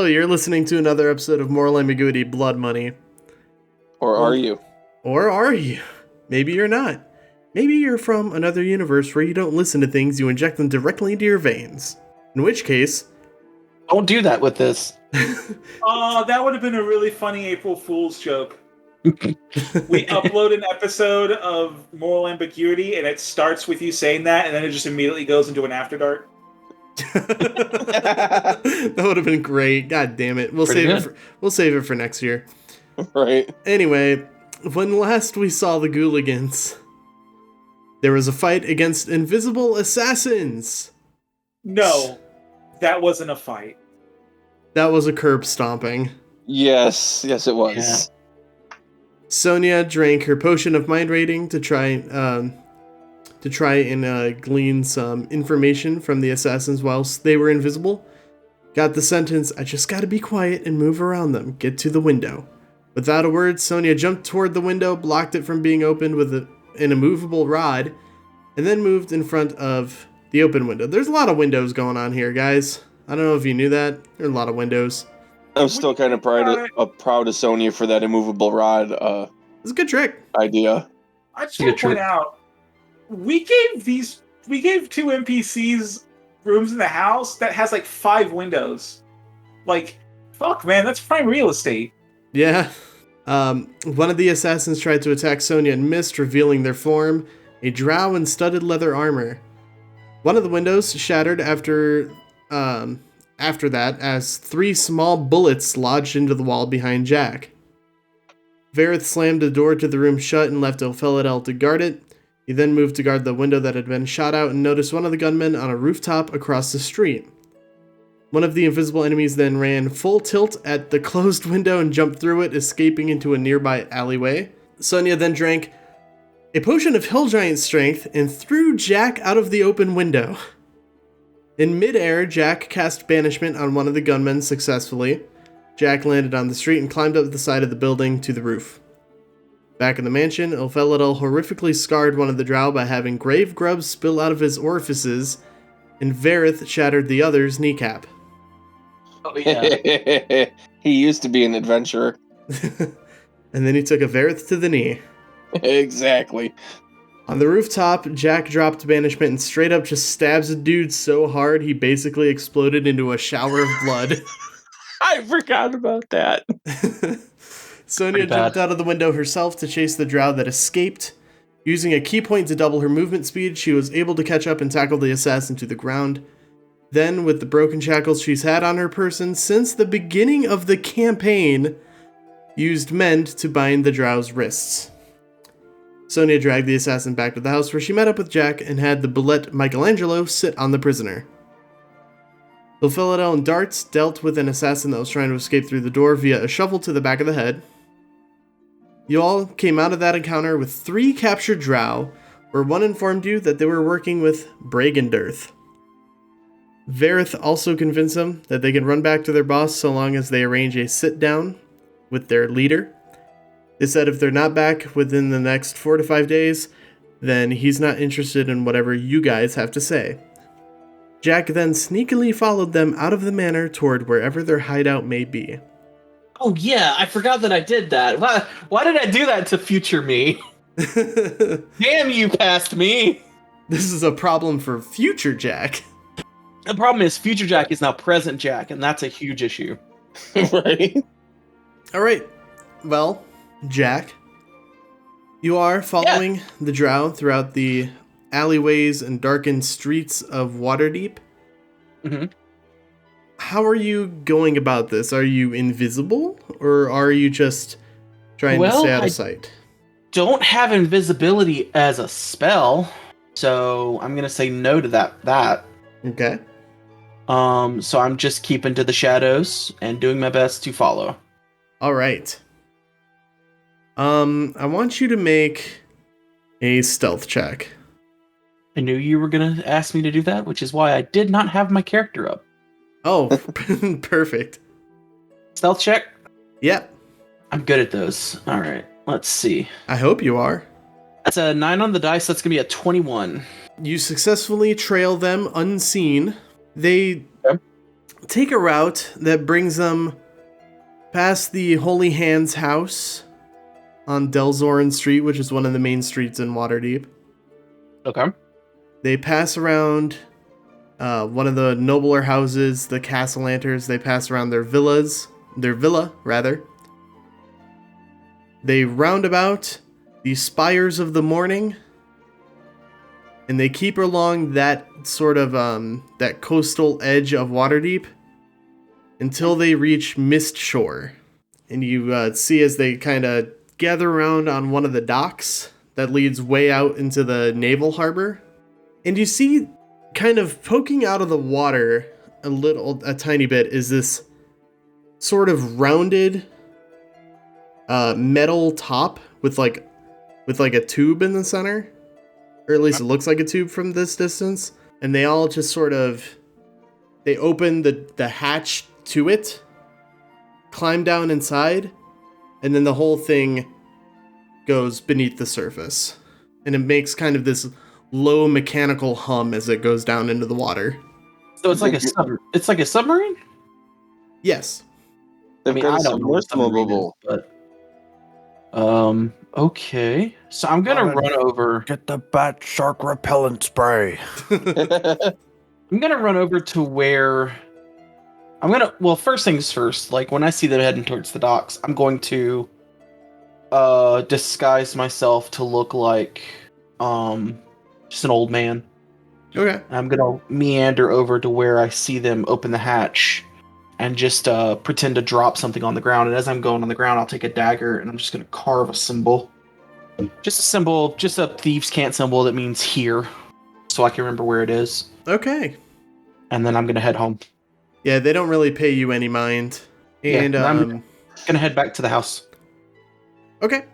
you're listening to another episode of Moral Ambiguity Blood Money. Or are you? Or are you? Maybe you're not. Maybe you're from another universe where you don't listen to things, you inject them directly into your veins. In which case... Don't do that with this. Oh, that would have been a really funny April Fool's joke. We upload an episode of Moral Ambiguity, and it starts with you saying that, and then it just immediately goes into an After Dark. That would have been great. God damn it. We'll save it for next year. Right. Anyway, when last we saw the Ghouligans, there was a fight against invisible assassins. No, that wasn't a fight. That was a curb stomping. Yes, it was. Yeah. Sonia drank her potion of mind reading to try and glean some information from the assassins whilst they were invisible. Got the sentence, "I just gotta be quiet and move around them. Get to the window." Without a word, Sonia jumped toward the window, blocked it from being opened with an immovable rod, and then moved in front of the open window. There's a lot of windows going on here, guys. I don't know if you knew that. There are a lot of windows. I'm still kind of proud of Sonia for that immovable rod It's a good trick. idea. I just want to point out, we gave two NPCs rooms in the house that has like 5 windows. Like, fuck, man, that's prime real estate. Yeah. One of the assassins tried to attack Sonia and missed, revealing their form, a drow in studded leather armor. One of the windows shattered after that as 3 small bullets lodged into the wall behind Jack. Varroth slammed the door to the room shut and left Ilphelodel to guard it. He then moved to guard the window that had been shot out and noticed one of the gunmen on a rooftop across the street. One of the invisible enemies then ran full tilt at the closed window and jumped through it, escaping into a nearby alleyway. Sonia then drank a potion of Hill Giant strength and threw Jack out of the open window. In midair, Jack cast banishment on one of the gunmen successfully. Jack landed on the street and climbed up the side of the building to the roof. Back in the mansion, Ilphelodel horrifically scarred one of the drow by having grave grubs spill out of his orifices, and Varroth shattered the other's kneecap. Oh, yeah. He used to be an adventurer. And then he took a Varroth to the knee. Exactly. On the rooftop, Jack dropped banishment and straight up just stabs a dude so hard he basically exploded into a shower of blood. I forgot about that. Sonia jumped out of the window herself to chase the drow that escaped. Using a key point to double her movement speed, she was able to catch up and tackle the assassin to the ground. Then, with the broken shackles she's had on her person since the beginning of the campaign, used mend to bind the drow's wrists. Sonia dragged the assassin back to the house where she met up with Jack and had the bulette Michelangelo sit on the prisoner. Ilphelodel and darts dealt with an assassin that was trying to escape through the door via a shovel to the back of the head. You all came out of that encounter with 3 captured drow, where one informed you that they were working with Bragendirth. Varroth also convinced them that they can run back to their boss so long as they arrange a sit-down with their leader. They said if they're not back within the next 4 to 5 days, then he's not interested in whatever you guys have to say. Jack then sneakily followed them out of the manor toward wherever their hideout may be. Oh yeah, I forgot that I did that. Why did I do that to future me? Damn you, past me! This is a problem for future Jack. The problem is future Jack is now present Jack, and that's a huge issue. Right? Alright, well, Jack, you are following the drow throughout the alleyways and darkened streets of Waterdeep. Mm-hmm. How are you going about this? Are you invisible, or are you just trying to stay out of sight? Don't have invisibility as a spell, so I'm gonna say no to that. Okay. So I'm just keeping to the shadows and doing my best to follow. All right. I want you to make a stealth check. I knew you were gonna ask me to do that, which is why I did not have my character up. Oh, perfect. Stealth check? Yep. I'm good at those. All right, let's see. I hope you are. That's a 9 on the dice. That's gonna be a 21. You successfully trail them unseen. They take a route that brings them past the Holy Hands house on Delzorin Street, which is one of the main streets in Waterdeep. Okay. They pass around one of the nobler houses, the Castellanters. They pass around their villa, rather. They round about the Spires of the Morning, and they keep along that sort of, that coastal edge of Waterdeep until they reach Mist Shore. And you see as they kind of gather around on one of the docks that leads way out into the naval harbor. And you see, kind of poking out of the water a tiny bit, is this sort of rounded metal top with like a tube in the center, or at least it looks like a tube from this distance. And they all just sort of, they open the hatch to it, climb down inside, and then the whole thing goes beneath the surface, and it makes kind of this low mechanical hum as it goes down into the water. So it's like a submarine? Yes. They've got a submersible. But okay. So I'm gonna run over. Get the bat shark repellent spray. I'm gonna run over to where well, first things first, like when I see them heading towards the docks, I'm going to disguise myself to look like just an old man. Okay. I'm gonna meander over to where I see them open the hatch and just pretend to drop something on the ground. And as I'm going on the ground, I'll take a dagger and I'm just gonna carve a symbol. Just a symbol, just a thieves' cant symbol that means here, so I can remember where it is. Okay. And then I'm gonna head home. Yeah, they don't really pay you any mind. And I'm gonna head back to the house. Okay.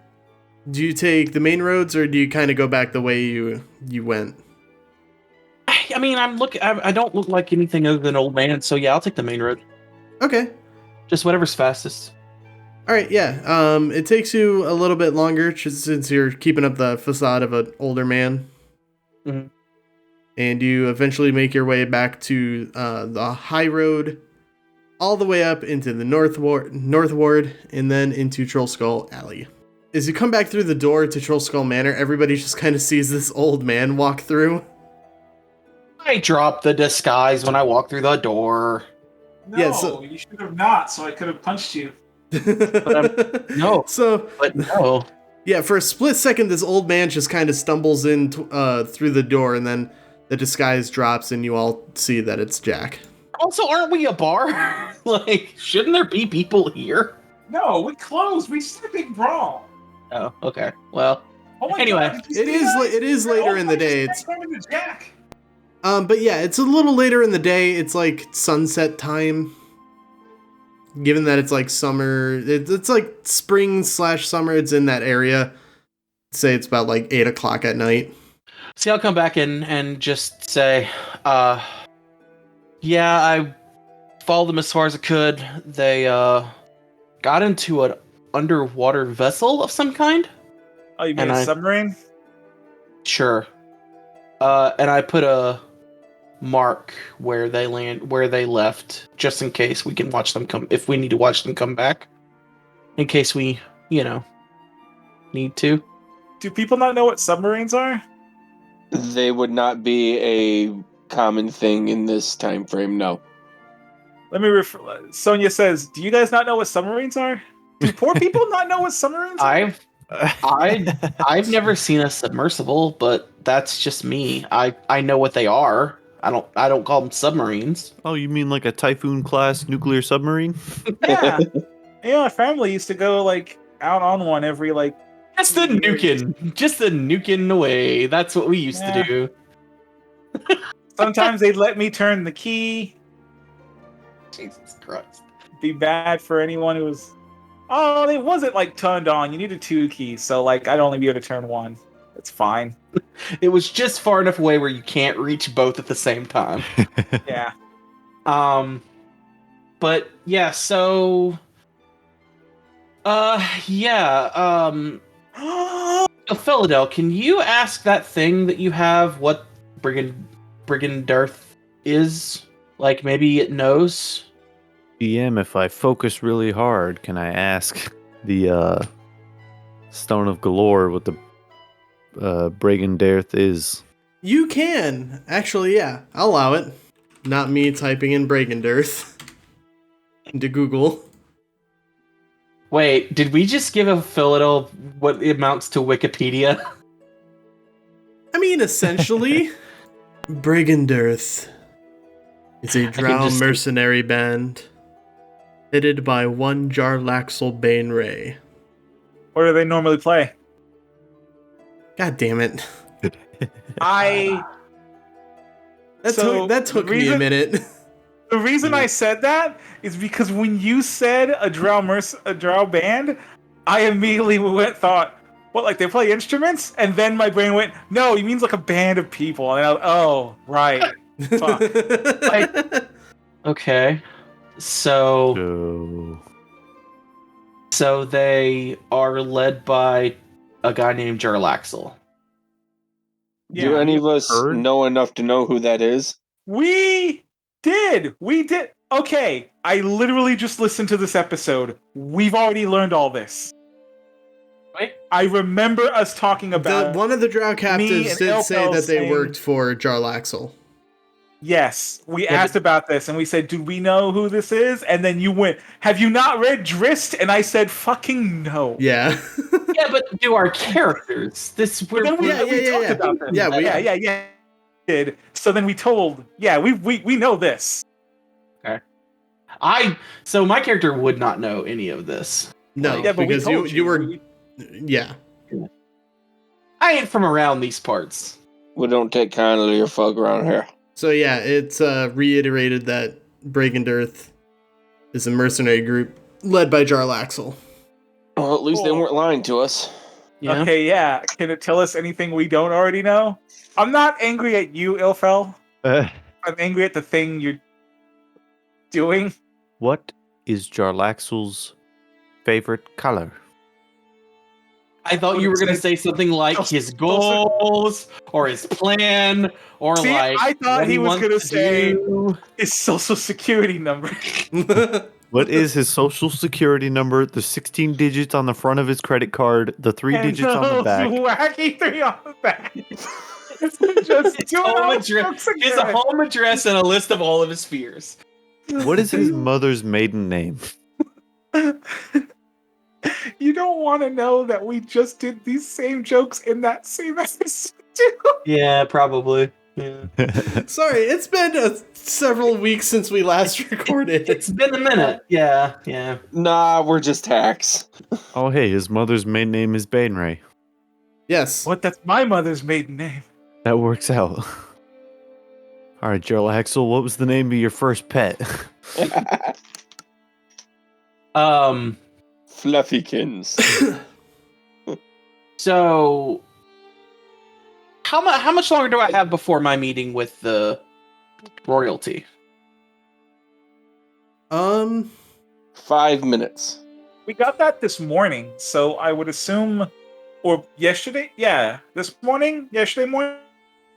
Do you take the main roads, or do you kind of go back the way you went? I mean, I don't look like anything other than an old man, so yeah, I'll take the main road. Okay. Just whatever's fastest. All right, yeah. It takes you a little bit longer just since you're keeping up the facade of an older man. Mm-hmm. And you eventually make your way back to the high road, all the way up into the North Ward, and then into Trollskull Alley. As you come back through the door to Trollskull Manor, everybody just kind of sees this old man walk through. I dropped the disguise when I walked through the door. No, Yeah, so- you should have not, so I could have punched you. No. So, But no. yeah, for a split second, this old man just kind of stumbles in through the door, and then the disguise drops, and you all see that it's Jack. Also, aren't we a bar? Like, shouldn't there be people here? No, we closed. We just had a big brawl. Oh, okay. Well, Oh my Anyway, God, did you it see that? is it is They're later all in the day. just coming to Jack. But yeah, it's a little later in the day. It's like sunset time. Given that it's like summer, it's like spring/summer. It's in that area. Say it's about like 8 o'clock at night. see, I'll come back and just say, yeah, I followed them as far as I could. They got into an underwater vessel of some kind. Oh, you mean a submarine? Sure. And I put a mark where they left, just in case we can watch them come, if we need to watch them come back. In case we, need to. Do people not know what submarines are? They would not be a common thing in this time frame, no. Let me Sonia says, do you guys not know what submarines are? Do poor people not know what submarines are? I've never seen a submersible, but that's just me. I know what they are. I don't call them submarines. Oh, you mean like a Typhoon class nuclear submarine? Yeah. My family used to go like out on one every like. Just the nuking away. That's what we used to do. Sometimes they'd let me turn the key. Jesus Christ. Be bad for anyone who was. Oh, it wasn't like turned on. You needed 2 keys, so like I'd only be able to turn 1. It's fine. It was just far enough away where you can't reach both at the same time. Yeah. But yeah, so Ilphelodel, can you ask that thing that you have what Brigand Darth is? Like maybe it knows? EM, if I focus really hard, can I ask the Stone of Golorr what the Bragendarth is? You can. Actually, yeah. I'll allow it. Not me typing in Bragendarth into Google. Wait, did we just give Ilphelodel what amounts to Wikipedia? I mean, essentially, Bragendarth is a drow just- mercenary band headed by one Jarlaxle Baneray. What do they normally play? God damn it. I That So, took the me a reason- minute. The reason I said that is because when you said a drow band, I immediately thought, what, like they play instruments? And then my brain went, no, he means like a band of people. And I was, oh, right. Fuck. Okay. So they are led by a guy named Jarlaxle. Do any of us Heard? know enough to know who that is? We did. Okay, I literally just listened to this episode. We've already learned all this. Wait. I remember us talking about One of the drow captives and did say Ilphel that they saying- worked for Jarlaxle. Yes, we Yeah, asked about this, and we said, "Do we know who this is?" And then you went, "Have you not read Drist?" And I said, "Fucking no." Yeah. Yeah, but do our characters? But then we, Yeah, we yeah, talked yeah. about this. Yeah, we- yeah. Did so? Then we told, we know this. So my character would not know any of this. No, Yeah, but we because told you were yeah. I ain't from around these parts. We don't take kindly to your folk around here. So yeah, it's reiterated that Bragendarth is a mercenary group led by Jarlaxle. Well, at least they Cool. weren't lying to us. Yeah. Okay, yeah. Can it tell us anything we don't already know? I'm not angry at you, Ilfel. I'm angry at the thing you're doing. What is Jarlaxle's favorite color? I thought you were gonna say something like his goals or his plan or See, like I thought what he was wants gonna to say- do. His social security number. What is his social security number? The 16 digits on the front of his credit card, the 3 And digits on the those back. wacky 3 on the back. Just His doing home all address, jokes his again. home address, and a list of all of his fears. What is his mother's maiden name? You don't want to know that we just did these same jokes in that same episode too. Yeah, probably. Yeah. Sorry, it's been several weeks since we last recorded. It's been a minute. Yeah. Nah, we're just hacks. Oh, hey, his mother's maiden name is Baneray. Yes. What? That's my mother's maiden name. That works out. All right, Jarlaxle, what was the name of your first pet? Fluffykins. So how much longer do I have before my meeting with the royalty? 5 minutes. We got that this morning, so I would assume, or yesterday. Yeah, this morning. Yesterday morning,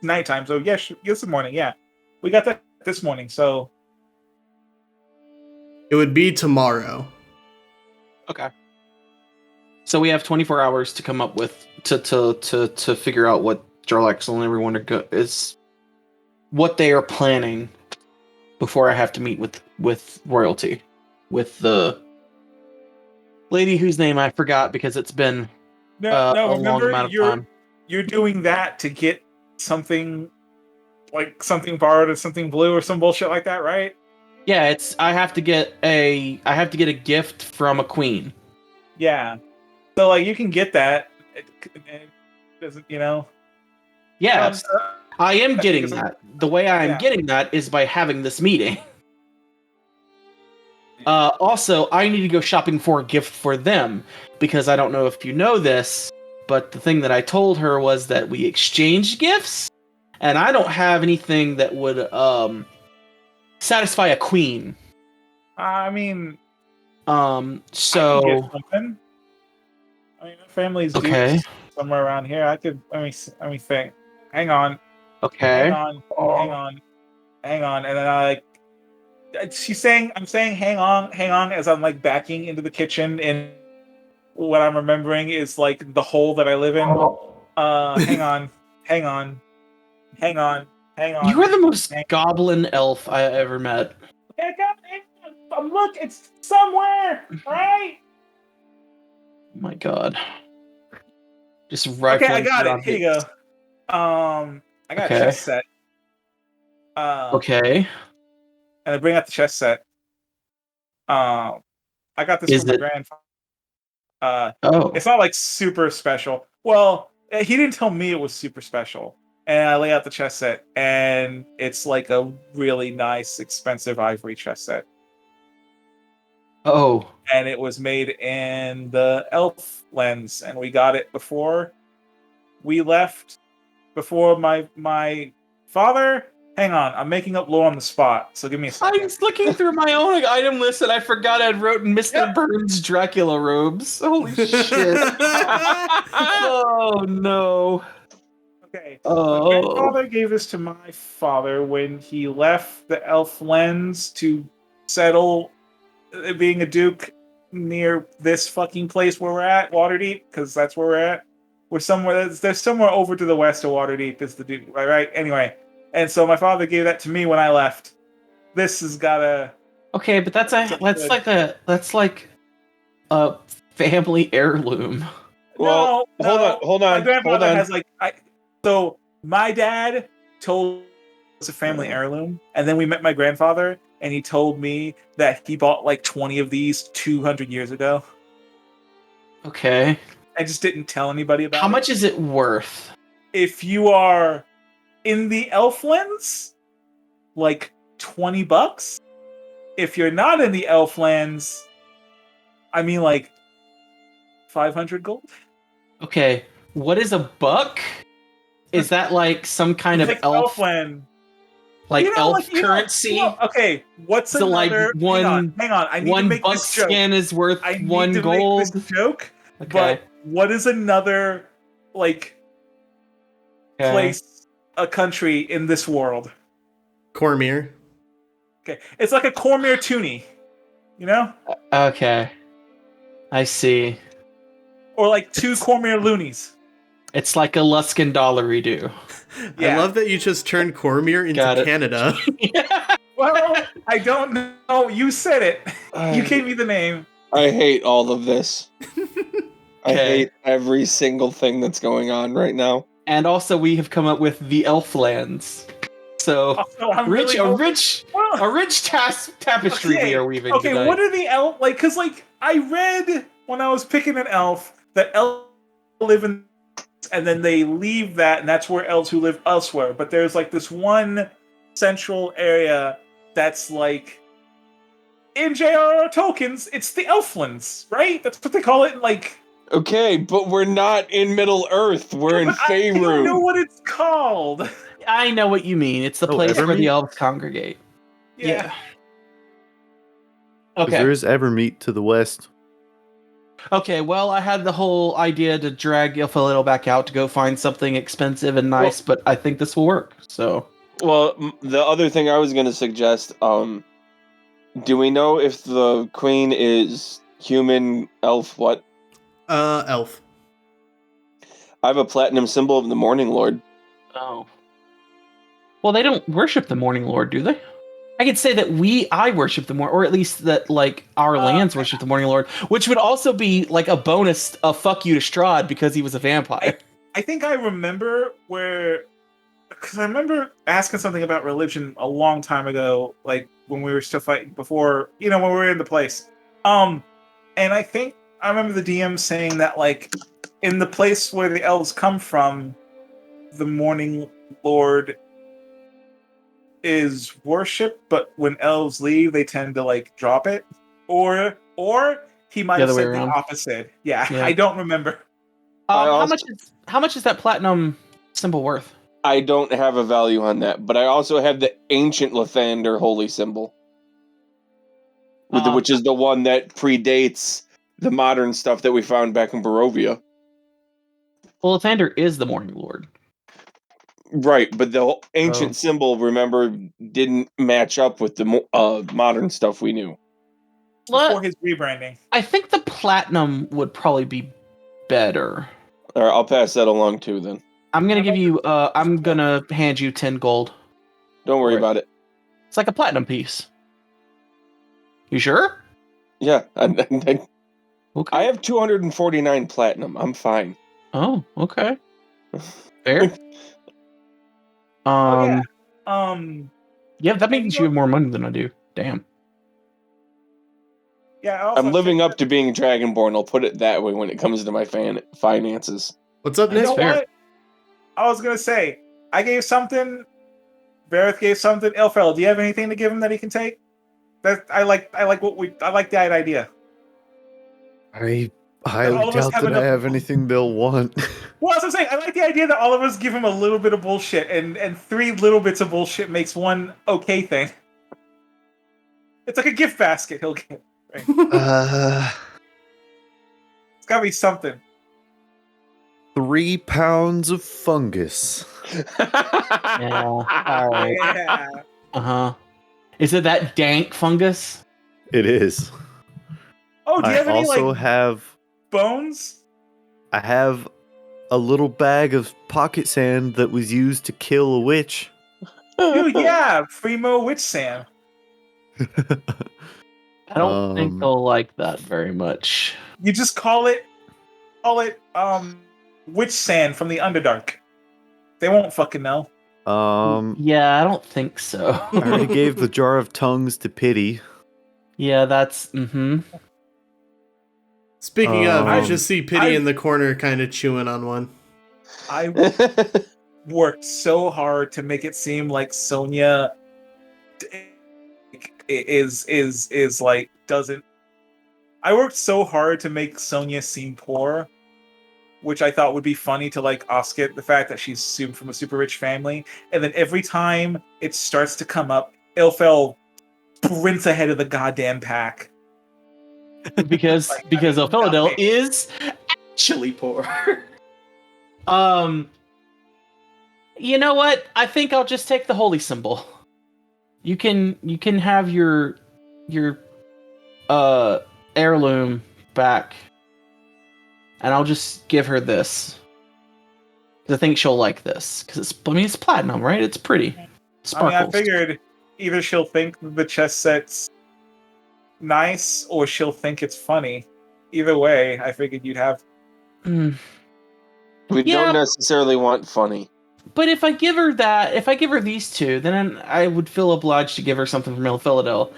nighttime. So yes, this morning. Yeah, we got that this morning. So It would be tomorrow. Okay. So we have 24 hours to come up with to figure out what Jarlaxle and everyone is what they are planning before I have to meet with royalty, with the lady whose name I forgot because it's been no, a long remember amount of time. you're doing that to get something like something borrowed or something blue or some bullshit like that, right? Yeah, I have to get a gift from a queen. Yeah. So like you can get that. It doesn't, Yes, I am getting because- that. The way I am Yeah. getting that is by having this meeting. Also, I need to go shopping for a gift for them because I don't know if you know this, but the thing that I told her was that we exchange gifts, and I don't have anything that would satisfy a queen. I mean, So I can get something. I mean, my family's due okay, somewhere around here. I could. Let me think. Hang on. okay. Hang on. And then She's saying, I'm saying, hang on, as I'm like backing into the kitchen, and what I'm remembering is like the hole that I live in. Hang on, hang on, hang on, hang on. You are the most hang goblin elf I ever met. Look, it's somewhere, right? Oh my god. Just Okay, rifling I got through it. Here you objects. go. I got a Okay. chess set. Okay. And I bring out the chess set. I got this Is from my it? grandfather. Oh. It's not like super special. Well, he didn't tell me it was super special. And I lay out the chess set, and it's like a really nice, expensive ivory chess set. Oh. And it was made in the elf lens, and we got it before we left. Before my father. Hang on, I'm making up lore on the spot, so give me a I second. was looking through my own item list and I forgot I'd written Mr. Yep. Burns Dracula robes. Holy shit. Oh no. Okay. My Oh. grandfather gave this to my father when he left the elf lens to settle being a duke near this fucking place where we're at, Waterdeep, because that's where we're at. We're somewhere there's somewhere over to the west of Waterdeep is the duke, right? Anyway, and so my father gave that to me when I left. This has got a Okay, but that's like a family heirloom. Well, no, hold My on. grandfather has like so my dad told it's a family heirloom, and then we met my grandfather, and he told me that he bought like 20 of these 200 years ago. Okay. I just didn't tell anybody about it. How much is it worth? If you are in the elf lens, like $20. If you're not in the elf lens, I mean like 500 gold. Okay, what is a buck? Is that like some kind of like elf, land. like elf like, currency? Okay, what's So like another? one, hang on. I need to one make buck this joke. skin is worth I need one to gold. make this joke. Okay. But what is another like place, a country in this world? Cormyr. Okay, it's like a Cormyr toonie, you know, Okay. I see. or like two Cormyr loonies. It's like a Luskin dollary do. I love that you just turned Cormyr into Got it. Canada. Well, I don't know. You said it. You gave me the name. I hate all of this. I Okay. hate every single thing that's going on right now. And also, we have come up with the Elflands. So Also, I'm a rich tapestry we are weaving Okay, tonight. what are the elf like? Because like I read when I was picking an elf that elves live in, and then they leave that, and that's where elves who live elsewhere. But there's like this one central area that's like in J.R.R. Tolkien's. It's the Elflands, right? That's what they call it. Like, Okay, but we're not in Middle Earth. We're in I don't know Faerun. what it's called. I know what you mean. It's the place where the elves congregate. Yeah. Okay. There is Evermeet to the west. Okay, well, I had the whole idea to drag Ilphelodel back out to go find something expensive and nice, but I think this will work, so... Well, the other thing I was going to suggest, do we know if the queen is human, elf, what? Elf. I have a platinum symbol of the Morning Lord. Oh. Well, they don't worship the Morning Lord, do they? I could say that I worship the Morning, or at least that, like, our lands worship the Morning Lord, which would also be, like, a bonus, a fuck you to Strahd, because he was a vampire. I think I remember because I remember asking something about religion a long time ago, like, when we were still fighting before, when we were in the place. And I think I remember the DM saying that, like, in the place where the elves come from, the Morning Lord is worship, but when elves leave, they tend to like drop it, or he might have said the opposite. Yeah, I don't remember. How much is that platinum symbol worth? I don't have a value on that, but I also have the ancient Lathander holy symbol, which is the one that predates the modern stuff that we found back in Barovia. Well, Lathander is the Morning Lord. Right, but the ancient symbol, remember, didn't match up with the modern stuff we knew. Before his rebranding. I think the platinum would probably be better. All right, I'll pass that along too. Then I'm gonna give you. I'm gonna hand you 10 gold. don't worry about it. It's like a platinum piece. You sure? Yeah, Okay. I have 249 platinum. I'm fine. Oh, okay. Fair. Oh yeah. Yeah, that means you have more money than I do. Damn. Yeah, I also I'm living up to being Dragonborn. I'll put it that way when it comes to my finances. What's up, You Nick? know what? I was gonna say, I gave something. Varroth gave something. Ilphelodel, do you have anything to give him that he can take? I like that idea. I all highly of us doubt have that I enough- have anything they'll want. Well, that's what I'm saying. I like the idea that all of us give him a little bit of bullshit, and 3 little bits of bullshit makes one okay thing. It's like a gift basket he'll get. Right? It's gotta be something. 3 pounds of fungus. Yeah. All right. Yeah. Uh-huh. Is it that dank fungus? It is. Oh, do you I have any also like have bones? I have a little bag of pocket sand that was used to kill a witch. Dude, yeah, Primo Witch Sam. I don't think they'll like that very much. You just call it Witch Sand from the Underdark. They won't fucking know. Yeah, I don't think so. I already gave the jar of tongues to Pity. Yeah, that's Speaking of, you Um, just see Pity in the corner kind of chewing on one. I worked so hard to make it seem like Sonia is like doesn't. I worked so hard to make Sonia seem poor, which I thought would be funny to like Oscar the fact that she's from a super rich family, and then every time it starts to come up, Ilfel sprints ahead of the goddamn pack. because Ilphelodel is actually poor. You know what? I think I'll just take the holy symbol. You can have your heirloom back, and I'll just give her this. 'Cause I think she'll like this because it's platinum, right? It's pretty. Sparkles. I mean, I figured either she'll think the chess set's nice or she'll think it's funny. Either way, I figured you'd have. We don't necessarily want funny. But if I give her these 2, then I would feel obliged to give her something from Ilphelodel.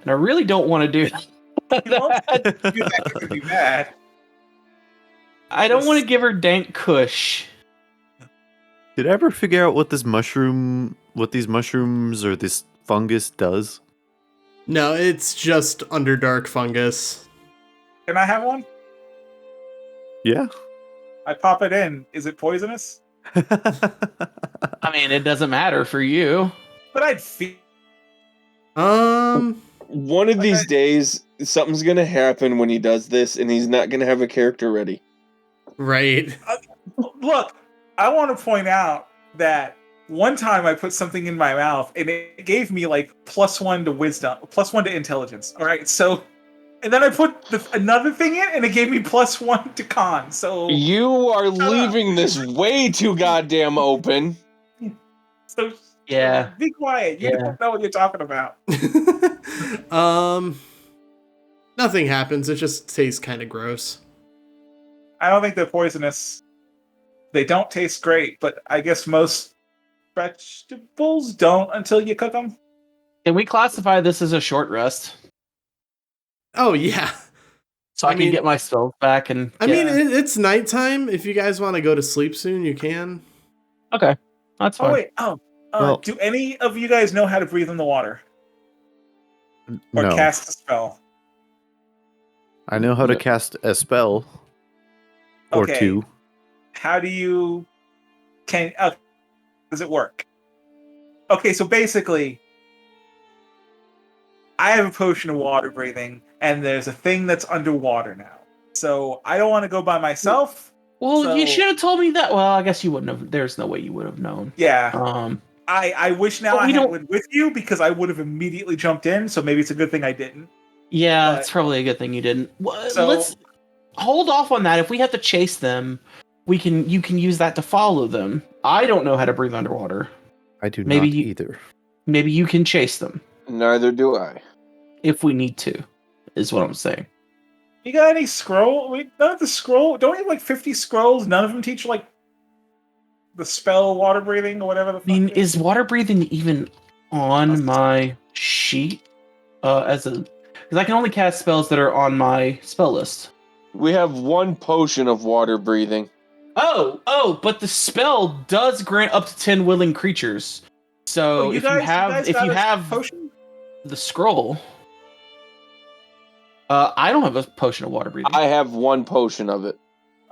And I really don't want to do that. That could be bad. I don't want to give her dank kush. Did I ever figure out what these mushrooms or this fungus does? No, it's just Underdark fungus. Can I have one? Yeah. I pop it in. Is it poisonous? I mean, it doesn't matter for you. But I'd feel. One of these days, something's gonna happen when he does this, and he's not gonna have a character ready. Right. Look, I want to point out that one time I put something in my mouth, and it gave me like +1 to wisdom, +1 to intelligence. All right, so. And then I put another thing in, and it gave me +1 to con. So you are leaving this way too goddamn open. So yeah, be quiet. You don't know what you're talking about. Nothing happens. It just tastes kind of gross. I don't think they're poisonous. They don't taste great, but I guess most vegetables don't until you cook them. Can we classify this as a short rest? Oh, yeah. So I can get my spells back and... it's nighttime. If you guys want to go to sleep soon, you can. Okay, that's fine. Oh, wait. Do any of you guys know how to breathe in the water? Or No. cast a spell? I know how to cast a spell. Or 2. How do you... does it work? Okay, so basically... I have a potion of water breathing, and there's a thing that's underwater now. So I don't want to go by myself. Well, you So- should have told me that. Well, I guess you wouldn't have. There's no way you would have known. Yeah. I wish now But I we had don't- went with you because I would have immediately jumped in. So maybe it's a good thing I didn't. Yeah, But- it's probably a good thing you didn't. So- Let's hold off on that. If we have to chase them, you can use that to follow them. I don't know how to breathe underwater. I do Maybe not you- either. Maybe you can chase them Neither do I. if we need to. Is what I'm saying. You got any scroll? None of the scroll. Don't we have like 50 scrolls? None of them teach like the spell water breathing or whatever the fuck. I mean, it is? is water breathing even on my sheet? Because I can only cast spells that are on my spell list. We have one potion of water breathing. Oh, but the spell does grant up to 10 willing creatures. So if you have potion. the scroll, I don't have a potion of water breathing. I have one potion of it.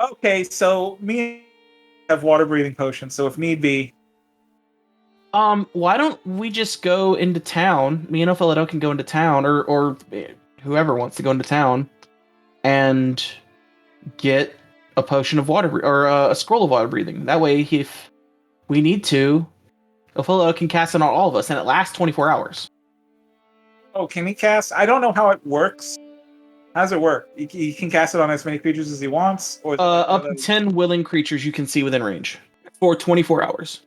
Okay, so me have water breathing potions. So if need be, Why don't we just go into town? Me and Ilphelodel can go into town, or whoever wants to go into town, and get a potion of water or a scroll of water breathing. That way, if we need to, Ilphelodel can cast it on all of us, and it lasts 24 hours. oh, can he cast? I don't know how it works. How does it work? He can cast it on as many creatures as he wants, or Up to 10 willing creatures you can see within range for 24 hours.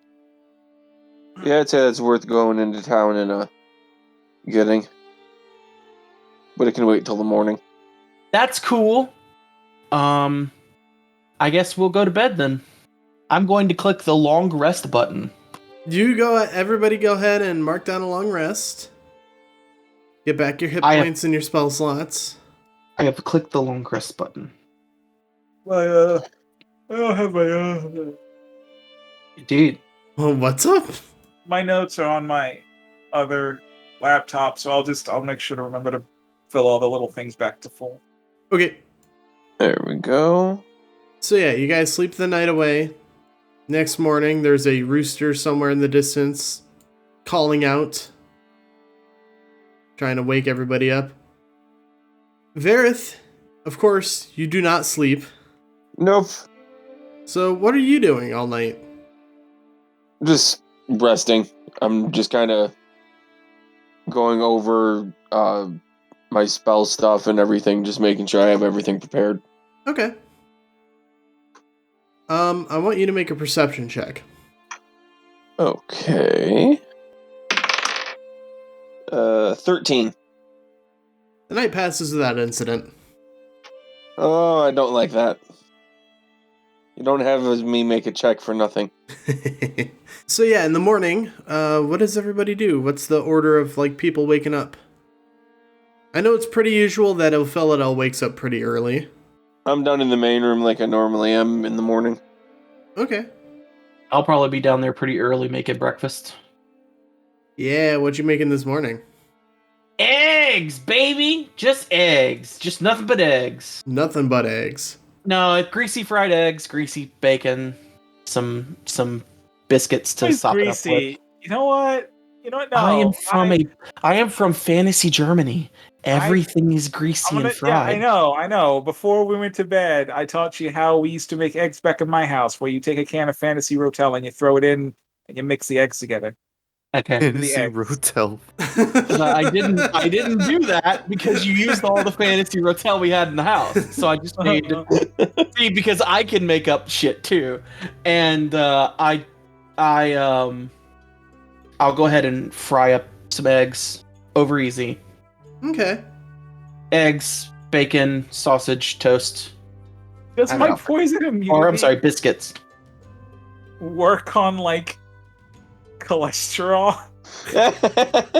Yeah, I'd say that's worth going into town and getting. But it can wait till the morning. That's cool. I guess we'll go to bed then. I'm going to click the long rest button. Everybody go ahead and mark down a long rest. Get back your hit points and your spell slots. I have clicked the long rest button. I don't have my Indeed. Well, what's up? my notes are on my other laptop, so I'll make sure to remember to fill all the little things back to full. Okay, There we go. so yeah, you guys sleep the night away. Next morning, there's a rooster somewhere in the distance calling out, trying to wake everybody up. Varroth, of course, you do not sleep. Nope. So what are you doing all night? Just resting. I'm just kind of going over my spell stuff and everything, just making sure I have everything prepared. Okay. I want you to make a perception check. Okay. 13. The night passes without incident. Oh, I don't like that. You don't have me make a check for nothing. So yeah, in the morning, what does everybody do? What's the order of like people waking up? I know it's pretty usual that Ilphelodel wakes up pretty early. I'm down in the main room like I normally am in the morning. Okay. I'll probably be down there pretty early making breakfast. Yeah, what you making this morning? Eggs, baby! Just eggs. Just nothing but eggs. Nothing but eggs. No, greasy fried eggs, greasy bacon, some biscuits to It's sop it up with. greasy. You know what? No, I am from fantasy Germany. Everything is greasy and Yeah, fried. I know. Before we went to bed, I taught you how we used to make eggs back in my house, where you take a can of Fantasy Rotel and you throw it in and you mix the eggs together. Okay. Fantasy eggs. Rotel. I didn't do that because you used all the fantasy Rotel we had in the house. So I just made see because I can make up shit too, and I'll go ahead and fry up some eggs over easy. Okay. Eggs, bacon, sausage, toast, Does I my know. poison immunity or I'm sorry, biscuits. work on like cholesterol?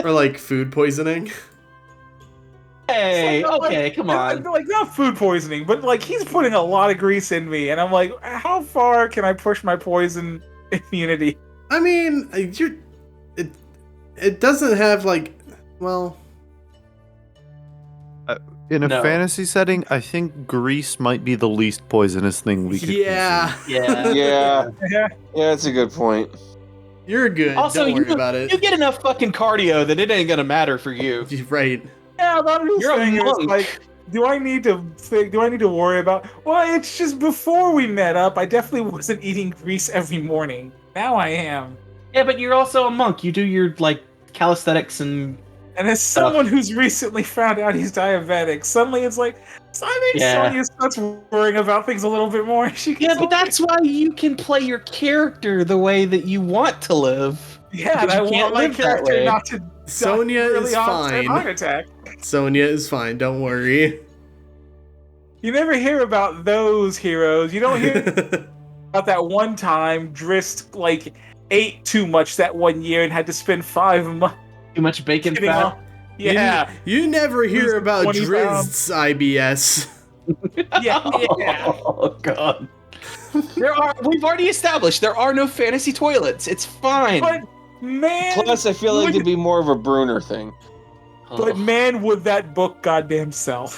Or like food poisoning. Hey, It's like- okay, come on. Like not food poisoning, but like he's putting a lot of grease in me, and I'm like, how far can I push my poison immunity? I mean, it doesn't have like, well, In a No. fantasy setting, I think grease might be the least poisonous thing we could yeah, Yeah. Yeah, Yeah. that's a good point. you're good. Also, Don't worry about You it. get enough fucking cardio that it ain't gonna matter for you. Right. Yeah, but I'm just You're a saying, it's monk. like Do I need to think? Do I need to worry about? Well, it's just before we met up, I definitely wasn't eating grease every morning. Now I am. Yeah, but you're also a monk. You do your like calisthenics and And as someone who's recently found out he's diabetic, suddenly it's like, so I think Yeah. Sonia starts worrying about things a little bit more. She yeah, gets but that's why you can play your character the way that you want to live. yeah, and because I you can't want my live that character way. not to Sonia really is heart fine. attack. Sonia is fine. Don't worry. You never hear about those heroes. You don't hear about that one time Drist like ate too much that one year and had to spend 5 months Too much bacon getting fat. off. Yeah, You never hear Losing about 20 pounds. Drizzt's IBS. yeah. Oh god. We've already established there are no fantasy toilets. It's fine. But man, Plus, I feel like it'd be more of a Bruner thing. but man, would that book goddamn sell?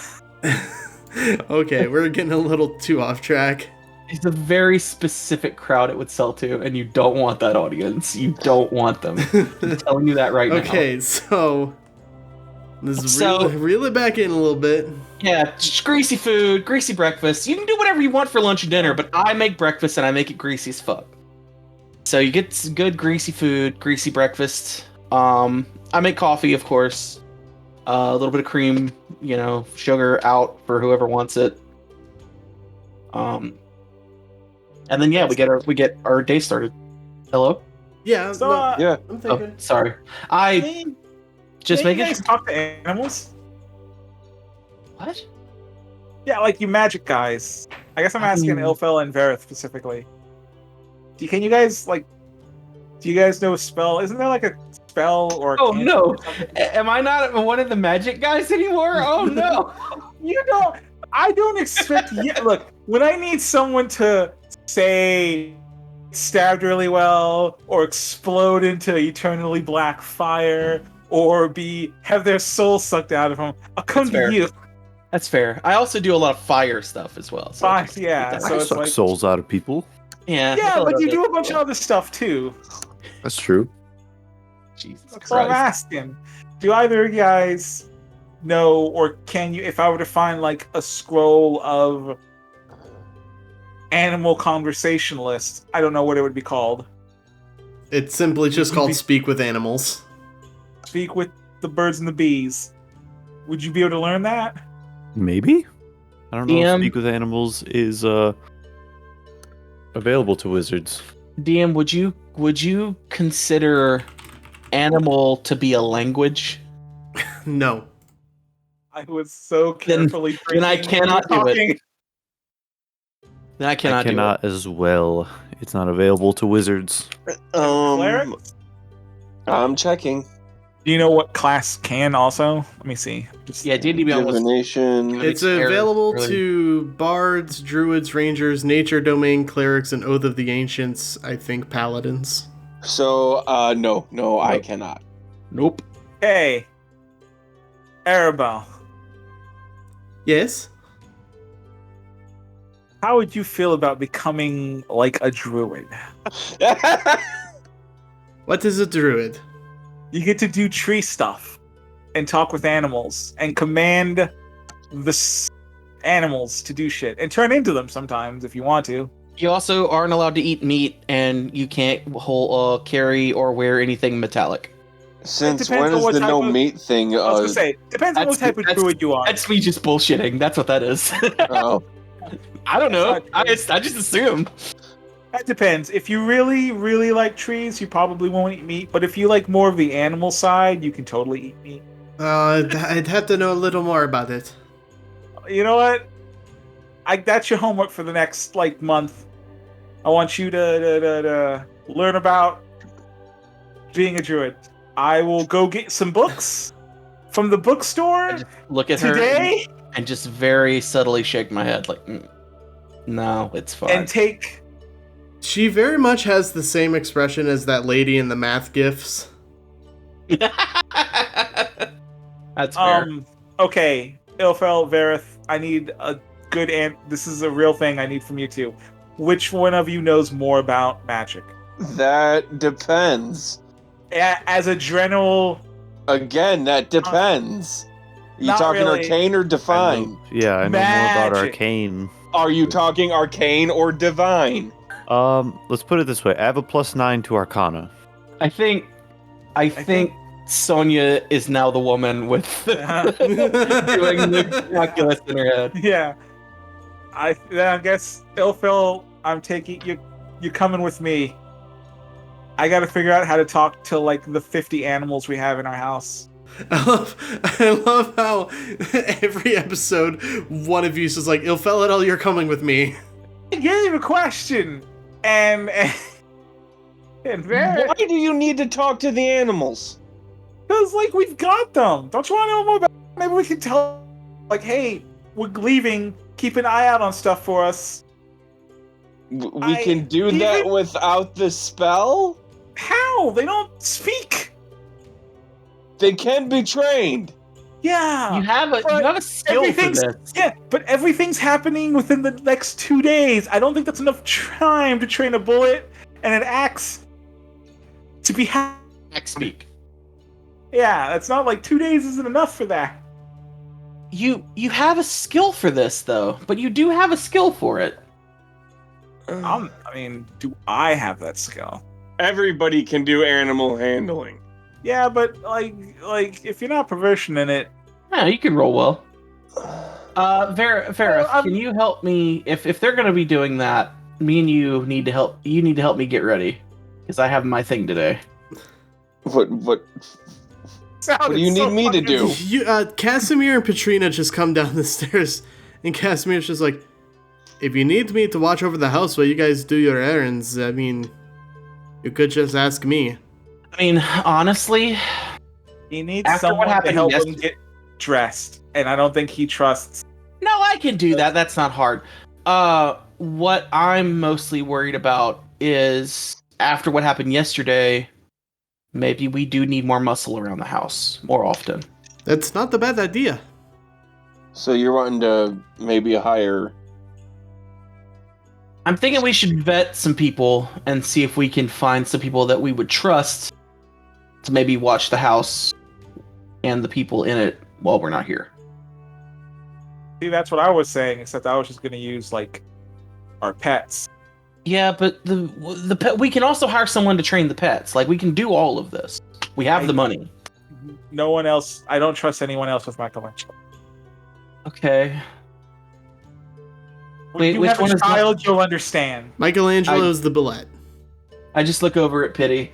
Okay, we're getting a little too off track. It's a very specific crowd it would sell to, and you don't want that audience. You don't want them. I'm telling you that right now. Okay, so let's So- reel it back in a little bit. Yeah, just greasy food, greasy breakfast. You can do whatever you want for lunch and dinner, but I make breakfast and I make it greasy as fuck. So you get some good greasy food, greasy breakfast. I make coffee, of course. A little bit of cream, sugar out for whoever wants it. And then we get our day started. Hello? Yeah, So, no, Yeah. I'm Oh, thinking. sorry. I just Can make you it. guys talk to animals? What? Yeah, like you magic guys. I guess I'm I asking mean- Ilphel and Varroth specifically. Can you guys do you guys know a spell? Isn't there like a spell or a Oh, cantrip no. or something? Am I not one of the magic guys anymore? Oh no. You don't. I don't expect. Look, when I need someone to say stabbed really well, or explode into eternally black fire, or have their soul sucked out of them, I'll come That's to fair. you. That's fair. I also do a lot of fire stuff as well. So Fire, just yeah, keep that- so I it's suck like- souls out of people. yeah. Yeah, a but little you bit. do a bunch of other stuff too. That's true. Jesus That's all I'm Christ. asking. Do either of you guys know, or can you, if I were to find like a scroll of animal conversationalist, I don't know what it would be called. It's simply just You'd called be- Speak with Animals. Speak with the birds and the bees. Would you be able to learn that? Maybe? I don't know if DM. Speak with Animals is available to wizards. DM, would you consider animal to be a language? No. I was so Then- carefully then I drinking when you were cannot do it. talking. Then I cannot, I cannot as well. It's not available to wizards. Cleric? I'm checking. Do you know what class can also? Let me see. Just do it. Yeah, D&D almost. Divination. It's Error, available really. to bards, druids, rangers, nature domain clerics, and Oath of the Ancients, I think paladins. So, no, I cannot. Nope. Hey, Arabelle, Yes? how would you feel about becoming like a druid? What is a druid? You get to do tree stuff and talk with animals and command the animals to do shit and turn into them sometimes if you want to. You also aren't allowed to eat meat, and you can't carry or wear anything metallic. Since depends when on is what the type no of- meat thing? I was gonna say, depends on what type of druid you are. That's me just bullshitting. That's what that is. Oh, I don't know. That's I not true. just assume. That depends. If you really, really like trees, you probably won't eat meat. But if you like more of the animal side, you can totally eat meat. I'd have to know a little more about it. You know what? That's your homework for the next month. I want you to learn about being a druid. I will go get some books from the I bookstore just look at her today and just very subtly shake my head, like, no, it's fine. and take. She very much has the same expression as that lady in the math gifs. That's fair. Okay, Ilphel, Varroth, I need a good this is a real thing I need from you two. Which one of you knows more about magic? that depends. As a general, Again, that depends. You Not talking really. arcane or divine? I know more about Magic. arcane. Are you talking arcane or divine? Let's put it this way. I have a +9 to Arcana. I think Sonia is now the woman with doing the calculus in her head. Yeah. I guess Ilphil, I'm taking you. You coming with me? I got to figure out how to talk to like the 50 animals we have in our house. I love how every episode one of you is like, Ilphelodel, you're coming with me. I gave a question, and Why do you need to talk to the animals? because like we've got them. Don't you want to know more about? Maybe we can tell, like, hey, we're leaving. Keep an eye out on stuff for us. We can do that without the spell? How? They don't speak. They can be trained. Yeah. You have a skill for this. Yeah, but everything's happening within the next 2 days. I don't think that's enough time to train a bullet and an axe to be Axe speak. Yeah, it's not like 2 days isn't enough for that. You have a skill for this though, but you do have a skill for it. I mean, do I have that skill? Everybody can do animal handling. Yeah, but like if you're not proficient in it, Yeah, you can roll well. Varroth, can you help me if they're gonna be doing that? Me and you need to help. You need to help me get ready because I have my thing today. What do you need me to do? Casimir and Petrina just come down the stairs, and Casimir's just like, if you need me to watch over the house while you guys do your errands, I mean, you could just ask me. I mean, honestly, he needs after someone what happened to help him yesterday- get dressed, and I don't think he trusts. No, I can do that. That's not hard. What I'm mostly worried about is after what happened yesterday, maybe we do need more muscle around the house more often. That's not the bad idea. So you're wanting to maybe hire... I'm thinking we should vet some people and see if we can find some people that we would trust to maybe watch the house and the people in it while we're not here. See, that's what I was saying, except I was just going to use like our pets. Yeah, but the pet, we can also hire someone to train the pets. Like, we can do all of this. We have the money. No one else. I don't trust anyone else with Michelangelo. Okay. When Wait, you which have one a is child, you'll understand. Michelangelo's the bullet. I just look over at Pity.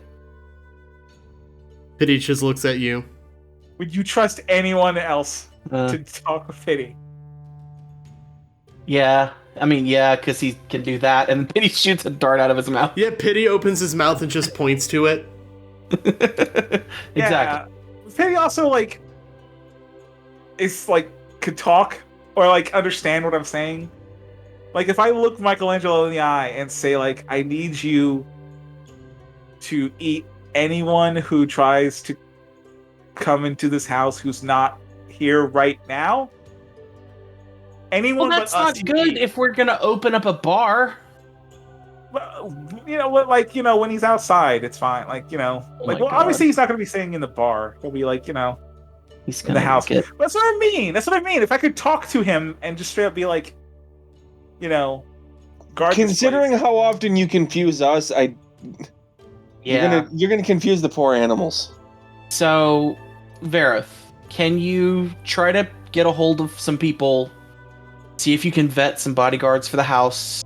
Pity just looks at you. Would you trust anyone else Uh, to talk with Pity? yeah, I mean, yeah, because he can do that, and Pity shoots a dart out of his mouth. Yeah, Pity opens his mouth and just points to it. Exactly. Yeah. Pity also like is like could talk or like understand what I'm saying. Like if I look Michelangelo in the eye and say like I need you to eat anyone who tries to come into this house who's not here right now. Anyone Well, that's but us not good eat. if we're gonna open up a bar. Well, you know what? Like, you know, when he's outside, it's fine. Like, you know, Oh like, my well, God. obviously he's not going to be staying in the bar. He'll be like, you know, He's in gonna the house. get. That's what I mean. That's what I mean. If I could talk to him and just straight up be like, you know, guard this Considering place. how often you confuse us, Yeah. you're gonna confuse the poor animals. So, Varroth, can you try to get a hold of some people? See if you can vet some bodyguards for the house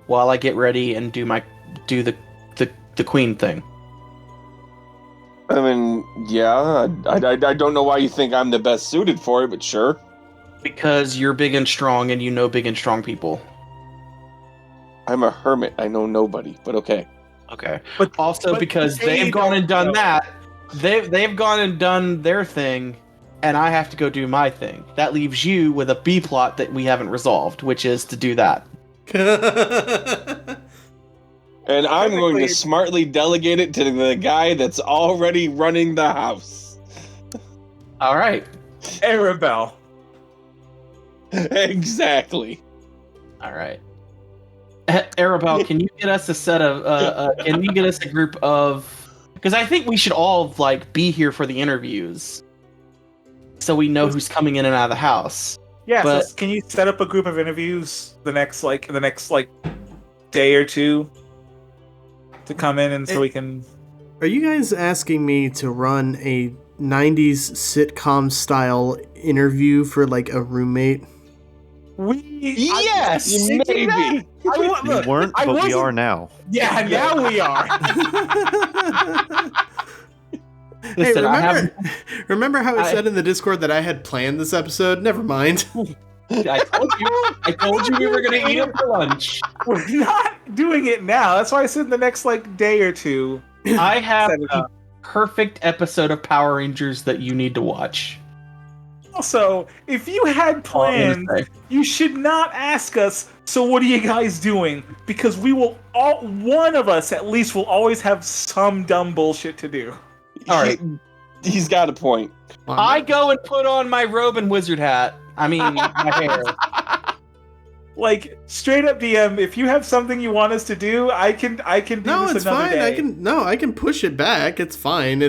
while I get ready and do the queen thing. I mean, yeah, I don't know why you think I'm the best suited for it, but sure. Because you're big and strong and you know big and strong people. I'm a hermit. I know nobody, but okay. Okay. But Also because they've gone and done that. They've gone and done their thing, and I have to go do my thing. That leaves you with a B plot that we haven't resolved, which is to do that. And I'm going to Technically- smartly delegate it to the guy that's already running the house. All right. Arabelle. Exactly. All right. Arabelle, can you get us a set of? Can you get us a group of? Because I think we should all like be here for the interviews. so we know who's coming in and out of the house. Yeah, But- so can you set up a group of interviews the next day or two to come in and so we can... Are you guys asking me to run a 90s sitcom style interview for like a roommate? Yes, maybe. We weren't, I but we wasn't- are now. Yeah, now we are. Listen, Hey, remember how I I- said in the Discord that I had planned this episode? Never mind. I told you we were gonna eat it for lunch. We're not doing it now. That's why I said the next day or two. I have Set it the up. perfect episode of Power Rangers that you need to watch. Also, if you had plans, you should not ask us, so what are you guys doing? Because we will one of us at least will always have some dumb bullshit to do. All right. He's got a point. I go and put on my robe and wizard hat. I mean, my hair. Like, straight up DM, if you have something you want us to do, I can do No, this it's another fine. day. I can push it back. It's fine.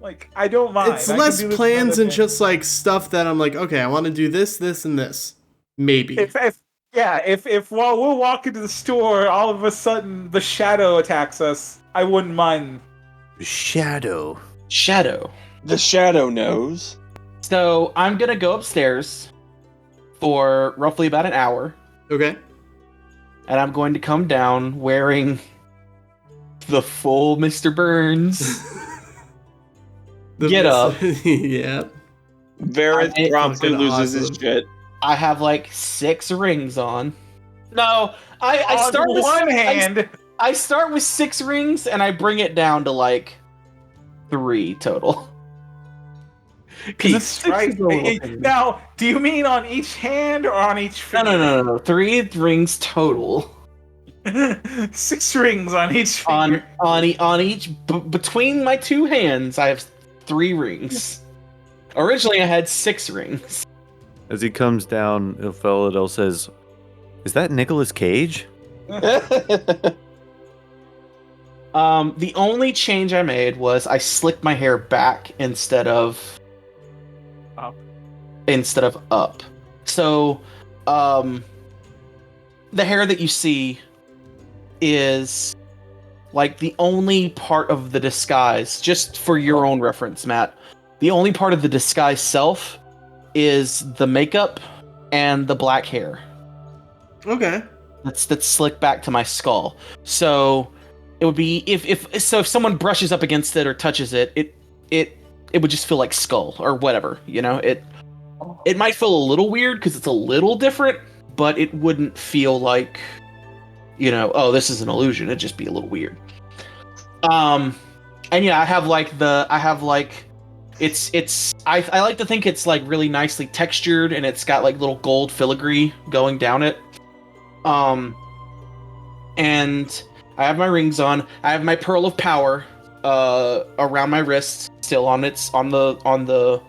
Like, I don't mind. It's I can less do this plans another and day. just like stuff that I'm like, okay, I want to do this, this, and this. Maybe. If while we're walking to the store, all of a sudden the shadow attacks us, I wouldn't mind. Shadow. The shadow knows. So I'm gonna go upstairs for roughly about an hour, Okay. and I'm going to come down wearing the full Mr. Burns. Get up. Yeah. Varroth I- promptly fucking loses his awesome. shit. I have like 6 rings on. No, I start On with one hand, I start with 6 rings and I bring it down to like 3 total. because it's right. Now, do you mean on each hand or on each No, finger? no. 3 rings total. 6 rings on each finger. On each between my 2 hands, I have 3 rings. Originally, I had 6 rings. As he comes down, Ilphelodel says, "Is that Nicolas Cage?" The only change I made was I slicked my hair back instead of up. So, the hair that you see is like the only part of the disguise, just for your own reference, Matt. The only part of the disguise self is the makeup and the black hair. Okay. That's slicked back to my skull. So it would be if someone brushes up against it or touches it, it would just feel like skull or whatever, you know? It might feel a little weird because it's a little different, but it wouldn't feel like, you know, oh, this is an illusion. It'd just be a little weird. And yeah, I like to think it's like really nicely textured and it's got like little gold filigree going down it. And I have my rings on. I have my pearl of power around my wrist, still on the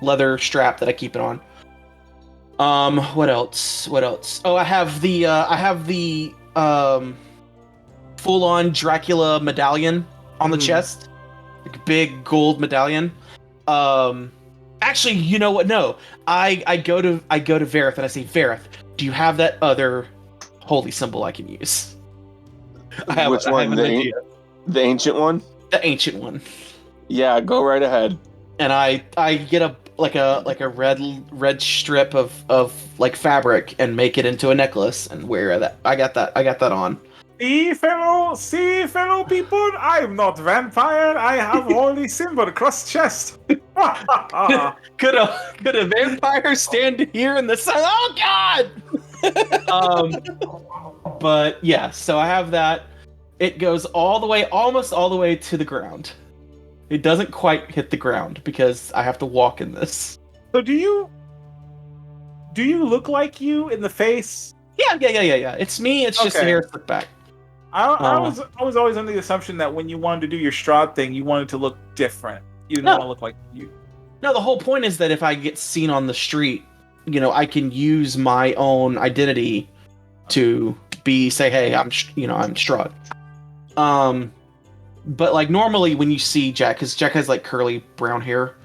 leather strap that I keep it on. What else? Oh, I have the full on Dracula medallion on the chest. Like a big gold medallion. Actually, you know what? No. I go to Varroth and I say, "Varroth, do you have that other holy symbol I can use?" Which one? The ancient one? The ancient one. Yeah, go right ahead. And I get a red strip of like fabric and make it into a necklace and wear that. I got that on. See, fellow people, I'm not vampire. I have holy symbol cross chest. Could a vampire stand here in the sun? Oh God! But yeah, so I have that. It goes almost all the way to the ground. It doesn't quite hit the ground because I have to walk in this. So do you look like you in the face? Yeah. It's me. It's just the Okay. hair slicked back. I was always under the assumption that when you wanted to do your Strahd thing, you wanted to look different. You didn't No. want to look like you. No, the whole point is that if I get seen on the street, you know, I can use my own identity to say, hey, I'm Strahd. But like normally when you see Jack, because Jack has like curly brown hair,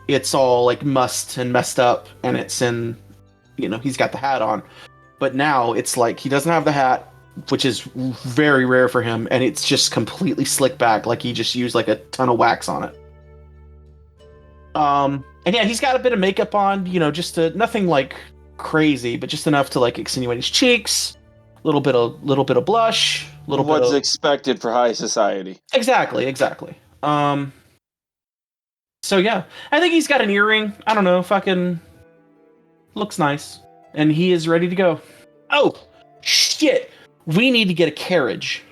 it's all like mussed and messed up, and it's in, he's got the hat on. But now it's like he doesn't have the hat, which is very rare for him, and it's just completely slicked back, like he just used like a ton of wax on it. And yeah, he's got a bit of makeup on, just nothing like crazy, but just enough to like extenuate his cheeks, little bit of blush, little What's bit of... expected for high society. Exactly. So yeah, I think he's got an earring. I don't know, fucking looks nice, and he is ready to go. Oh shit! We need to get a carriage.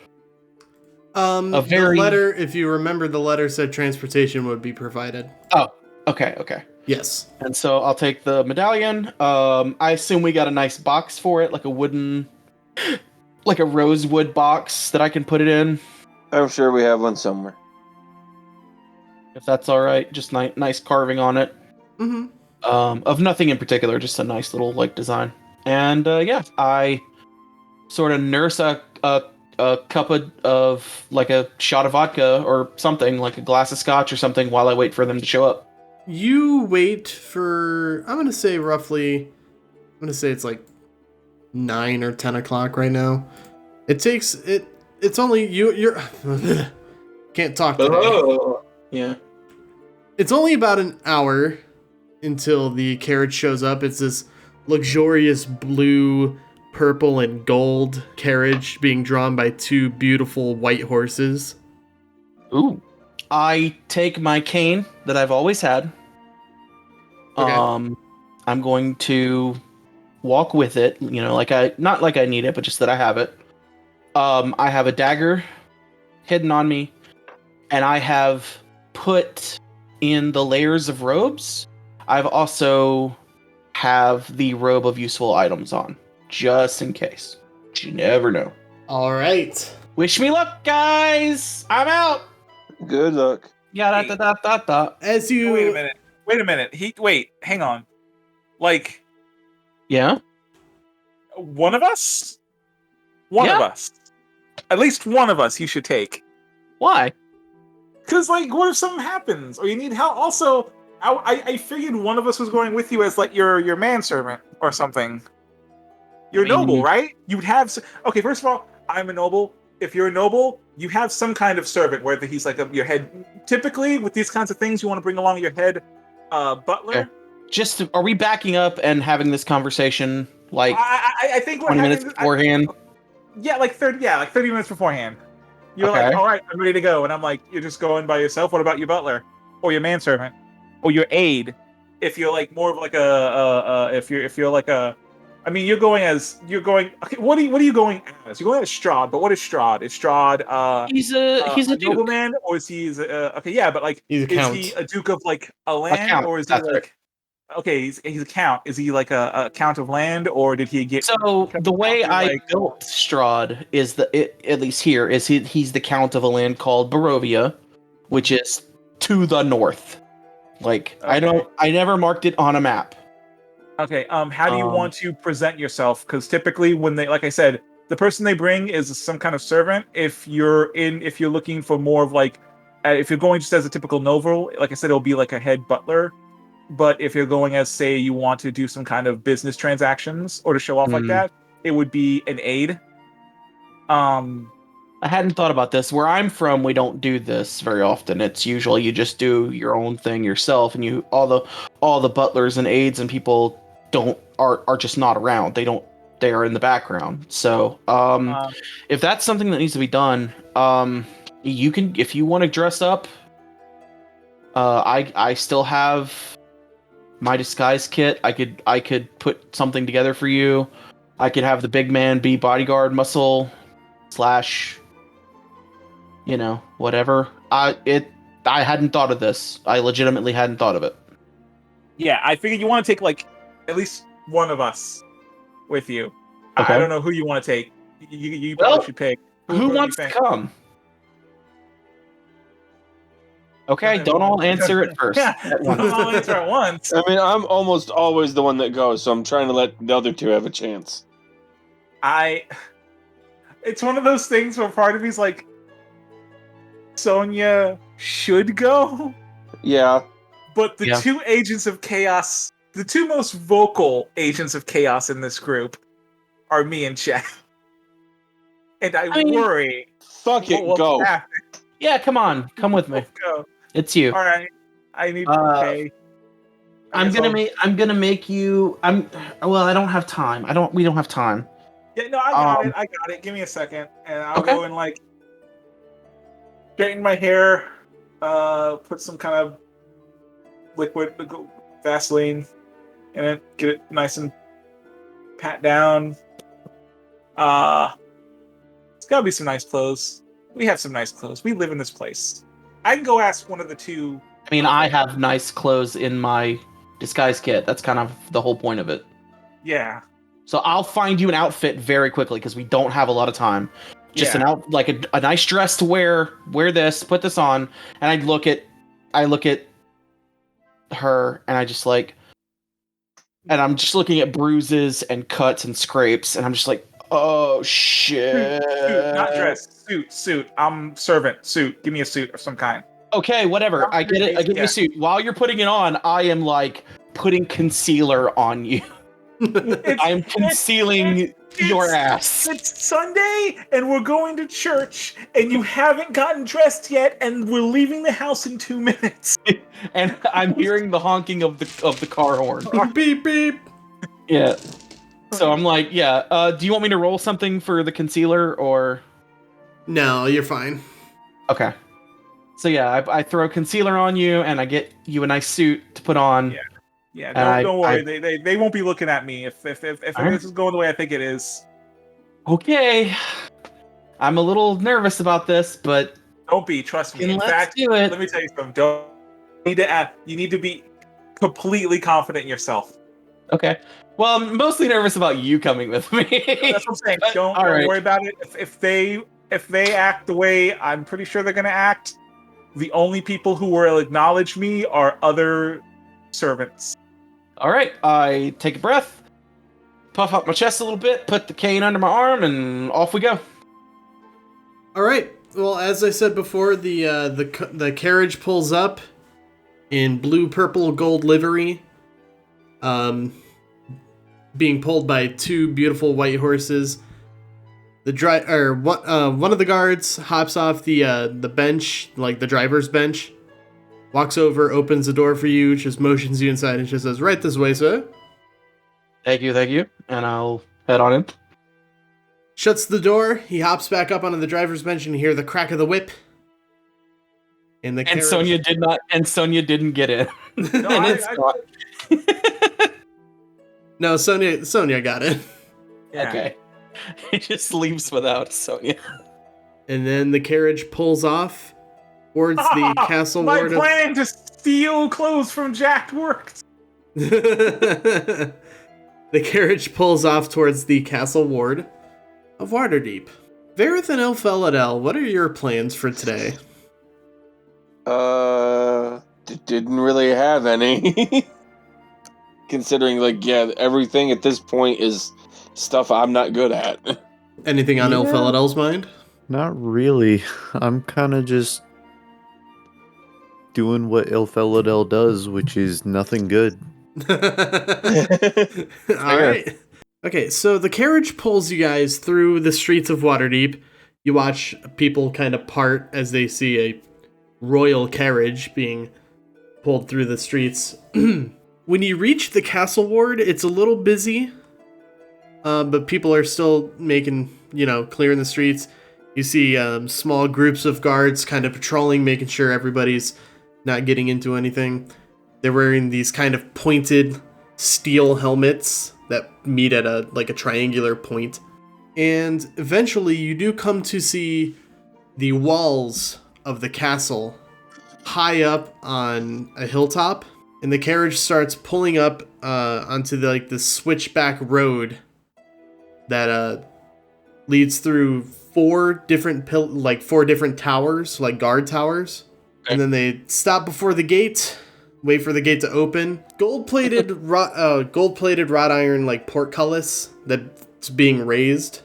The letter, if you remember, the letter said transportation would be provided. Oh, okay. Yes. And so I'll take the medallion. I assume we got a nice box for it, like a wooden, like a rosewood box that I can put it in. I'm sure we have one somewhere. If that's all right, just nice carving on it. Mm-hmm. Of nothing in particular, just a nice little like design. And yeah, I sort of nurse a cup of like a shot of vodka or something, like a glass of scotch or something, while I wait for them to show up. You wait for, I'm going to say it's like 9 or 10 o'clock right now. It's only, you're, can't talk today. Oh, yeah. It's only about an hour until the carriage shows up. It's this luxurious blue, purple, and gold carriage being drawn by 2 beautiful white horses. Ooh. I take my cane that I've always had. Okay. I'm going to walk with it, not like I need it, but just that I have it. I have a dagger hidden on me, and I have put in the layers of robes. I've also have the robe of useful items on, just in case. You never know. All right. Wish me luck, guys! I'm out! Good luck. Yeah, da. As you Wait a minute. Hang on. Like, Yeah? one of us? One of us. At least one of us you should take. Why? Because, like, what if something happens? Or you need help? Also, I figured one of us was going with you as, like, your manservant or something. You're noble, right? You would have... Okay, first of all, I'm a noble. If you're a noble, you have some kind of servant, whether he's, like, your head... Typically, with these kinds of things, you want to bring along your head butler. Okay. Are we backing up and having this conversation, like, I think 20 minutes beforehand? Like 30 minutes beforehand. You're Okay. like, all right, I'm ready to go. And I'm like, you're just going by yourself? What about your butler? Or your manservant? Or your aide? If you're like more of like if you're like a... I mean, you're going... Okay, what are you going as? You're going as Strahd, but what is Strahd? Is Strahd He's a duke. nobleman, or is he okay, yeah, but like He's a count. Is he a duke of like a land, count, or is he that's like right. Okay, he's a count. Is he like a count of land, or did he get... So the way I like... built Strahd is at least here is he's the count of a land called Barovia, which is to the north. Like, Okay. I never marked it on a map. Okay, how do you want to present yourself? Because typically when they, like I said, the person they bring is some kind of servant. If you're looking for more of like, if you're going just as a typical noble, like I said, it'll be like a head butler. But if you're going as, say, you want to do some kind of business transactions or to show off like that, it would be an aide. I hadn't thought about this. Where I'm from, we don't do this very often. It's usually you just do your own thing yourself, and all the butlers and aides and people are just not around. They are in the background. So if that's something that needs to be done, you can, if you want to dress up. I still have my disguise kit. I could put something together for you. I could have the big man be bodyguard muscle / whatever. I hadn't thought of this. I legitimately hadn't thought of it. Yeah, I figured you want to take like at least one of us with you. Okay. I don't know who you want to take. You probably should pick. Who wants to come? Okay, don't all answer it first. Yeah, don't all answer at once. I mean, I'm almost always the one that goes, so I'm trying to let the other two have a chance. It's one of those things where part of me's like, Sonia should go. Yeah. But the Yeah. two agents of chaos, the two most vocal agents of chaos in this group, are me and Chad. And I mean, worry. Fuck it, what's go. happening. Yeah, come on, come with me. Let's go. It's you. All right. I need. Uh, Okay. I'm gonna make you. Well, I don't have time. We don't have time. Yeah, no, I got it. I got it. Give me a second, and I'll Okay. go and like straighten my hair. Put some kind of liquid Vaseline in it. Get it nice and pat down. It's gotta be some nice clothes. We have some nice clothes. We live in this place. I can go ask one of the two. I mean, I have nice clothes in my disguise kit. That's kind of the whole point of it. Yeah. So I'll find you an outfit very quickly because we don't have a lot of time. Just Yeah. like a nice dress to wear. Wear this, put this on, and I look at her, and I just like, and I'm just looking at bruises and cuts and scrapes, and I'm just like, oh shit. Suit, not dress. Suit. I'm servant. Suit. Give me a suit of some kind. Okay, whatever. I get it. I get you a suit. While you're putting it on, I am like putting concealer on you. I'm concealing your ass. It's Sunday, and we're going to church, and you haven't gotten dressed yet, and we're leaving the house in 2 minutes. And I'm hearing the honking of the car horn. Beep beep. Yeah. So I'm like, yeah. Do you want me to roll something for the concealer or? No, you're fine. Okay. So yeah, I throw concealer on you, and I get you a nice suit to put on. Yeah. And Don't worry. They won't be looking at me if Right. this is going the way I think it is. Okay. I'm a little nervous about this, but Don't be. Trust me. In let's fact, do it. let me tell you something. You need to be completely confident in yourself. Okay. Well, I'm mostly nervous about you coming with me. That's what I'm saying. But, Don't all right. worry about it. If they act the way I'm pretty sure they're going to act, the only people who will acknowledge me are other servants. All right. I take a breath, puff out my chest a little bit, put the cane under my arm, and off we go. All right. Well, as I said before, the carriage pulls up in blue, purple, gold livery, being pulled by two beautiful white horses. One of the guards hops off the bench, like the driver's bench, walks over, opens the door for you, just motions you inside, and just says, "Right this way, sir." Thank you, and I'll head on in. Shuts the door. He hops back up onto the driver's bench, and you hear the crack of the whip. And the carriage... Sonia did not. And Sonia didn't get in. No, Sonia got it. Yeah. Okay. He just leaves without Sonia. And then the carriage pulls off towards the castle My ward plan to steal clothes from Jack worked. The carriage pulls off towards the castle ward of Waterdeep. Varroth and Ilphelodel, what are your plans for today? Didn't really have any. Considering, everything at this point is stuff I'm not good at. Anything on Ilphelodel's mind? Not really. I'm kind of just doing what Ilphelodel does, which is nothing good. Alright. Okay, so the carriage pulls you guys through the streets of Waterdeep. You watch people kind of part as they see a royal carriage being pulled through the streets. When you reach the castle ward, it's a little busy, but people are still clearing the streets. You see small groups of guards kind of patrolling, making sure everybody's not getting into anything. They're wearing these kind of pointed steel helmets that meet at a triangular point. And eventually you do come to see the walls of the castle high up on a hilltop. And the carriage starts pulling up onto the switchback road that leads through four different towers, like guard towers. Okay. And then they stop before the gate, wait for the gate to open. Gold-plated wrought iron portcullis that's being raised.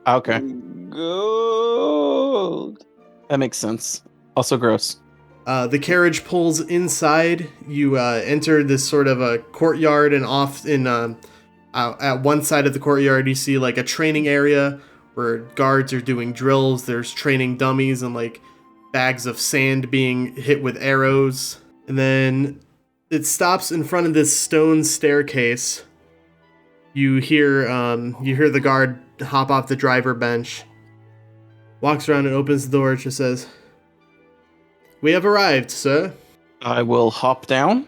Okay. Gold. That makes sense. Also gross. The carriage pulls inside. You enter this sort of a courtyard, and off in at one side of the courtyard, you see like a training area where guards are doing drills. There's training dummies and like bags of sand being hit with arrows. And then it stops in front of this stone staircase. You hear the guard hop off the driver bench, walks around and opens the door. It just says, "We have arrived, sir." I will hop down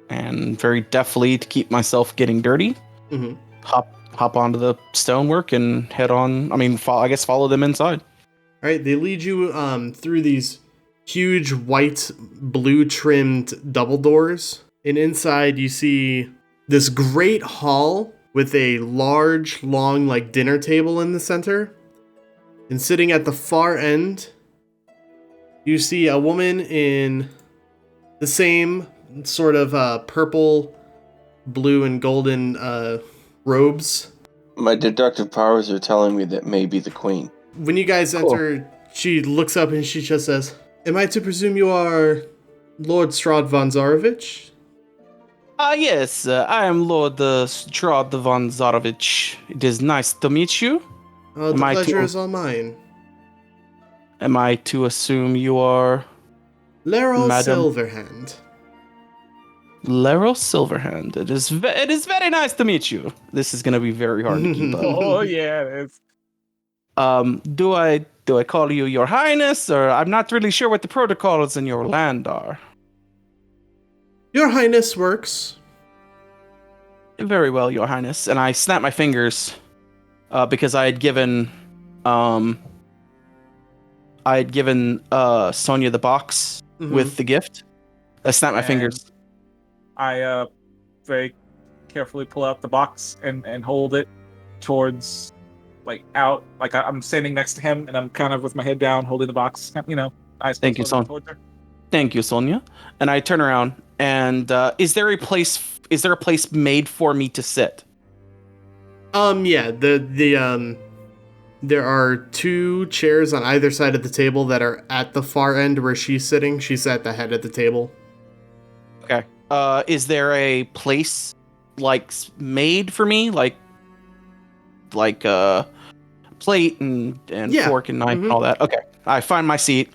and very deftly, to keep myself getting dirty, Mm-hmm. hop onto the stonework and head on. I guess follow them inside. All right, they lead you through these huge white, blue trimmed double doors, and inside you see this great hall with a large, long, like dinner table in the center. And sitting at the far end, you see a woman in the same sort of purple, blue, and golden robes. My deductive powers are telling me that may be the queen. When you guys enter, she looks up and she just says, "Am I to presume you are Lord Strahd von Zarovich?" Yes, I am Lord Strahd von Zarovich. It is nice to meet you. The pleasure is all mine. Am I to assume you are Laeral Madam Silverhand. Laeral Silverhand? It is very nice to meet you. This is going to be very hard to keep up. Oh yeah, it is. Do I call you Your Highness, or I'm not really sure what the protocols in your land are. Your Highness works. Very well, Your Highness. And I snap my fingers because I had given Sonia the box with the gift. I snap my fingers. I very carefully pull out the box and hold it towards, like, out. Like, I'm standing next to him, and I'm kind of with my head down, holding the box. Eyes Thank you, closed Son. towards her. Thank you, Sonia. And I turn around, and is there a place made for me to sit? Yeah, there are 2 chairs on either side of the table that are at the far end where she's sitting. She's at the head of the table. Okay. Is there a place like made for me, like plate and fork and knife and all that? Okay. I find my seat.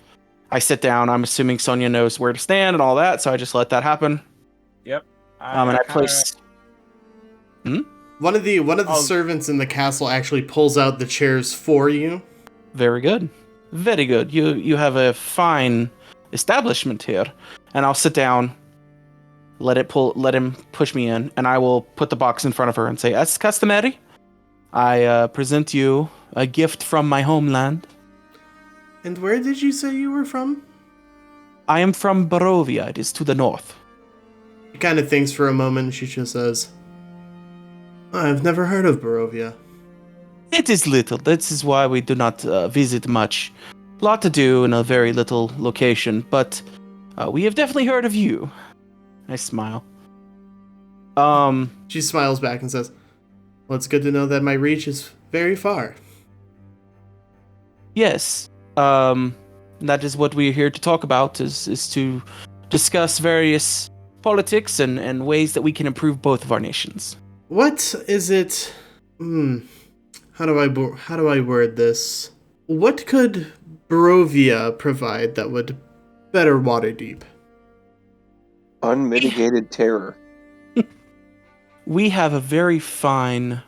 I sit down. I'm assuming Sonia knows where to stand and all that, so I just let that happen. Yep. And I place. One of the servants in the castle actually pulls out the chairs for you. Very good. Very good. You have a fine establishment here. And I'll sit down, let him push me in, and I will put the box in front of her and say, as customary, I present you a gift from my homeland. And where did you say you were from? I am from Barovia. It is to the north. She kind of thinks for a moment. She just says, "I've never heard of Barovia." It is little. This is why we do not visit much. A lot to do in a very little location, but we have definitely heard of you. I smile. She smiles back and says, "Well, it's good to know that my reach is very far." Yes. That is what we're here to talk about, is to discuss various politics and ways that we can improve both of our nations. What is it? How do I word this? What could Barovia provide that would better Waterdeep? Unmitigated terror. We have a very fine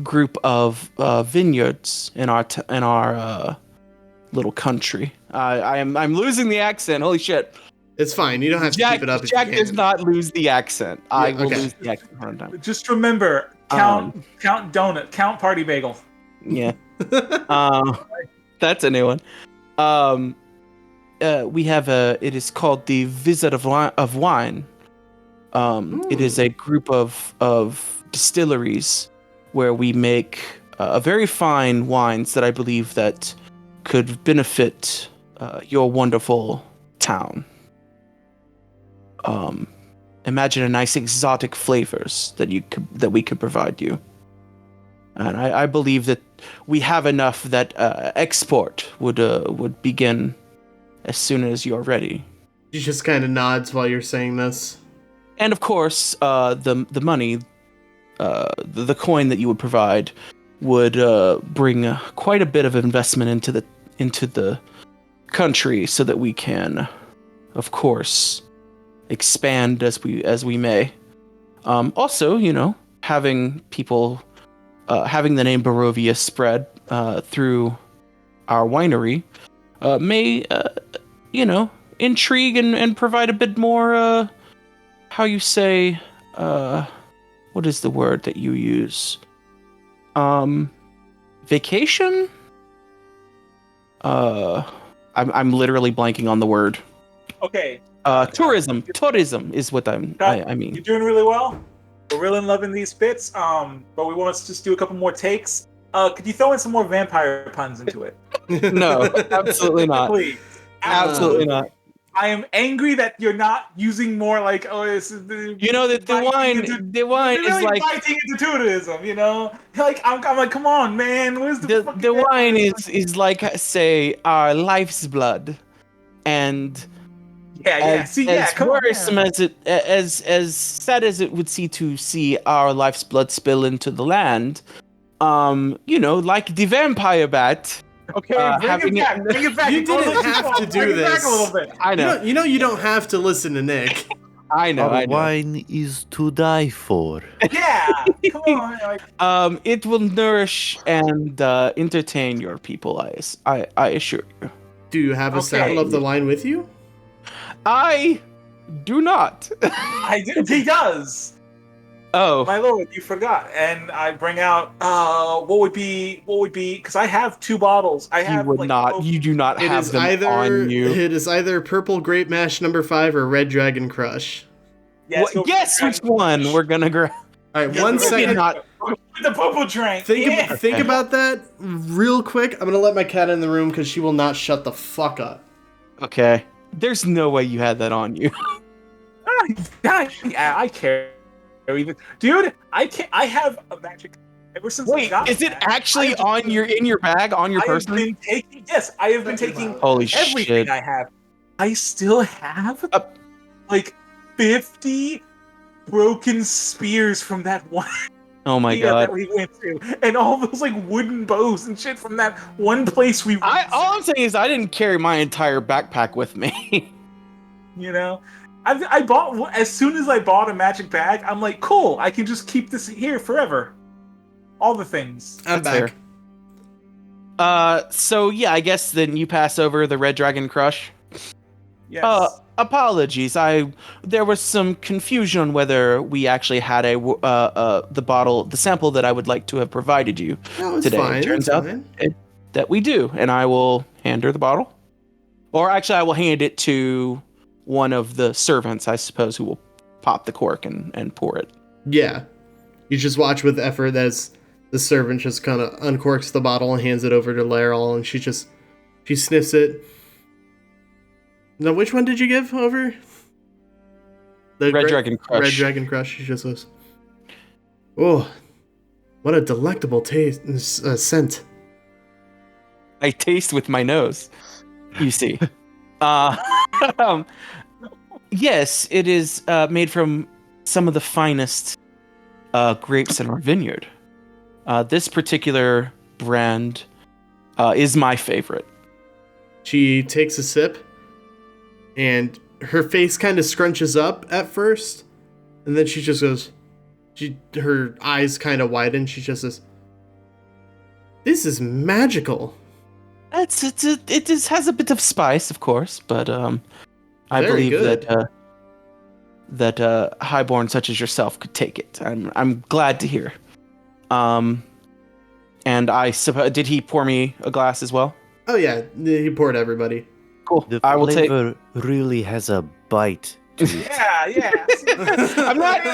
group of vineyards in our little country. I'm losing the accent. Holy shit! It's fine. You don't have to keep it up. Jack does not lose the accent. I will okay. lose the accent one time. Just remember, count donut, count party bagel. Yeah. That's a new one. We have it is called the Visit of Wine. It is a group of distilleries where we make very fine wines that I believe that could benefit your wonderful town. Imagine a nice exotic flavors that we could provide you. And I believe that we have enough that export would begin as soon as you're ready. She just kind of nods while you're saying this. And of course, the money, the coin that you would provide, would bring quite a bit of investment into the country, so that we can, of course, expand as we may. Also, having people, having the name Barovia spread through our winery may, intrigue and provide a bit more, how you say, what is the word that you use? Vacation? I'm literally blanking on the word. Okay. Tourism. Tourism is what I mean. You're doing really well. We're really loving these bits. But we want to just do a couple more takes. Could you throw in some more vampire puns into it? No, absolutely not. Please. Absolutely not. I am angry that you're not using more like, this is the. The wine is like fighting into tourism. Like I'm like, come on, man. Where's the wine is like, say, our life's blood, and as worrisome as it as sad as it would to see our life's blood spill into the land, like the vampire bat. Okay, bring it back. You didn't have to do this. Back a little bit. I know. You don't have to listen to Nick. I know. Wine is to die for. Yeah, come on. It will nourish and entertain your people. I assure you. Do you have a sample of the wine with you? I do not. I do. He does. Oh, my lord, you forgot. And I bring out what would be because I have 2 bottles. You do not have them on you. It is either Purple Grape Mash No. 5 or Red Dragon Crush. Guess which one we're gonna grab. All right, 1 second. The purple drink. Think about that real quick. I'm gonna let my cat in the room because she will not shut the fuck up. Okay. There's no way you had that on you. I care. Dude, I have a magic ever since. Wait, is it actually in your bag, on your person? I have been taking Holy everything shit. I have. I still have like 50 broken spears from that one. Oh my god. That we went through, and all those like wooden bows and shit from that one place we went. All I'm saying is I didn't carry my entire backpack with me. I bought, as soon as I bought a magic bag, I'm like, cool, I can just keep this here forever. All the things. I'm back. So yeah, I guess then you pass over the Red Dragon Crush. Yes. Apologies. There was some confusion on whether we actually had the sample that I would like to have provided you today. Fine. It turns out that we do, and I will hand her the bottle. Or actually, I will hand it to one of the servants, I suppose, who will pop the cork and pour it. Yeah. You just watch with effort as the servant just kind of uncorks the bottle and hands it over to Laeral, and she sniffs it. Now, which one did you give over? The Red Dragon Crush. Red Dragon Crush. She just goes, oh, what a delectable scent. I taste with my nose, you see. Yes, it is made from some of the finest grapes in our vineyard. This particular brand is my favorite. She takes a sip, and her face kind of scrunches up at first, and then she just goes, her eyes kind of widen. She just says, "This is magical." It has a bit of spice, of course, but I Very believe good. that highborn such as yourself could take it. I'm glad to hear. And I suppose, did he pour me a glass as well? Oh yeah, he poured everybody. Cool. The I will take. flavor really has a bite to it. Yeah. I'm not.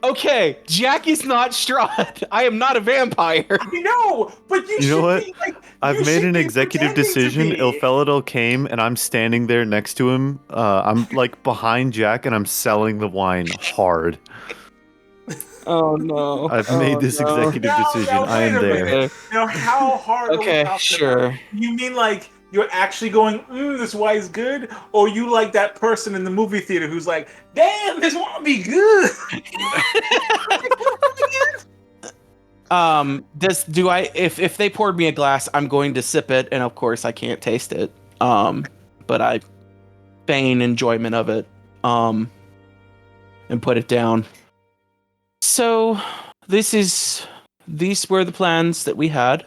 Okay, Jack is not Strahd. I am not a vampire. I know, but You know what? Be, like, I've you made should an be executive pretending to decision. be. Ilphelodel came, and I'm standing there next to him. I'm like behind Jack, and I'm selling the wine hard. Oh no! I've made this executive decision. I am there. Now, how hard? Okay, are we talking sure. about? You mean like you're actually going, this wine is good, or you like that person in the movie theater who's like, damn, this wine be good. If they poured me a glass, I'm going to sip it, and of course I can't taste it. But I feign enjoyment of it. And put it down. So these were the plans that we had.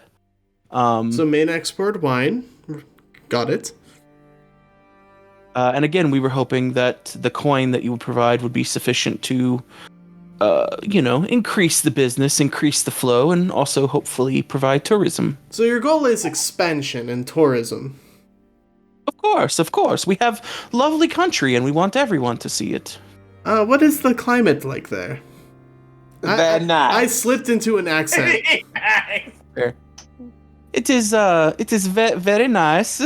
So main export wine. Got it. And again, we were hoping that the coin that you would provide would be sufficient to increase the business, increase the flow, and also hopefully provide tourism. So your goal is expansion and tourism. Of course. We have lovely country and we want everyone to see it. What is the climate like there? Very nice. I slipped into an accent. Fair. It is very nice.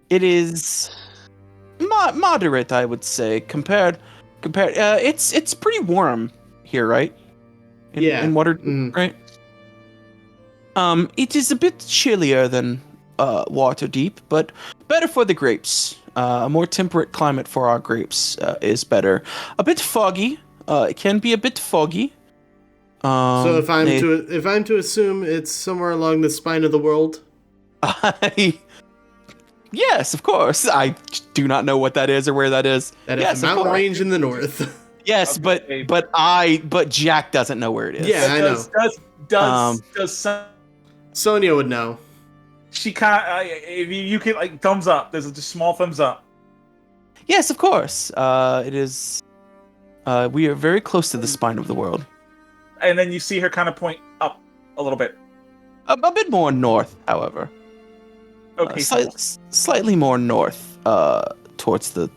It is moderate, I would say, compared it's pretty warm here, right? In Waterdeep, right? It is a bit chillier than Waterdeep, but better for the grapes. A more temperate climate for our grapes is better. A bit foggy. It can be a bit foggy. So if I'm to assume it's somewhere along the spine of the world. Yes, of course. I do not know what that is or where that is. That is a mountain range in the north. Yes, Okay. but Jack doesn't know where it is. Yeah, I know. Does Sonia would know. she kind if you can like thumbs up? There's a small thumbs up. Yes, of course. It is. We are very close to the spine of the world. And then you see her kind of point up a little bit. A bit more north, however. Okay, Slightly more north, towards the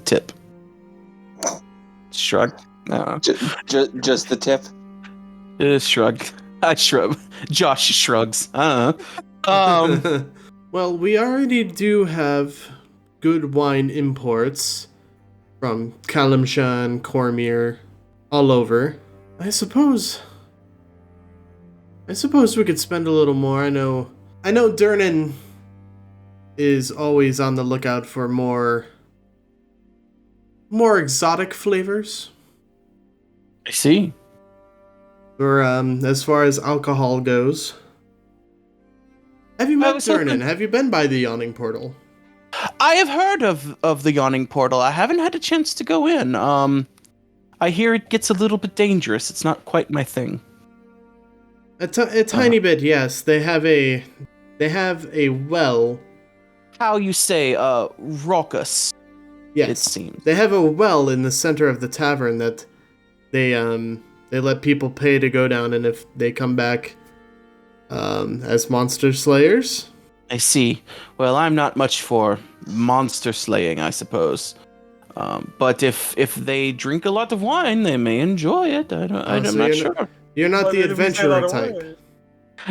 tip. Shrug. No. Just the tip. Shrug. I shrug. Josh shrugs. Well, we already do have good wine imports from Kalimshan, Cormyr, all over. I suppose we could spend a little more. I know Durnan is always on the lookout for more exotic flavors. I see. Or as far as alcohol goes. Have you met Durnan? Have you been by the Yawning Portal? I have heard of the Yawning Portal. I haven't had a chance to go in. I hear it gets a little bit dangerous. It's not quite my thing. A tiny bit, yes. They have a well. How you say, raucous. Yes, it seems. They have a well in the center of the tavern that they let people pay to go down, and if they come back as monster slayers. I see. Well, I'm not much for monster slaying, I suppose. But if they drink a lot of wine, they may enjoy it. I'm not sure. You're not the adventurer type.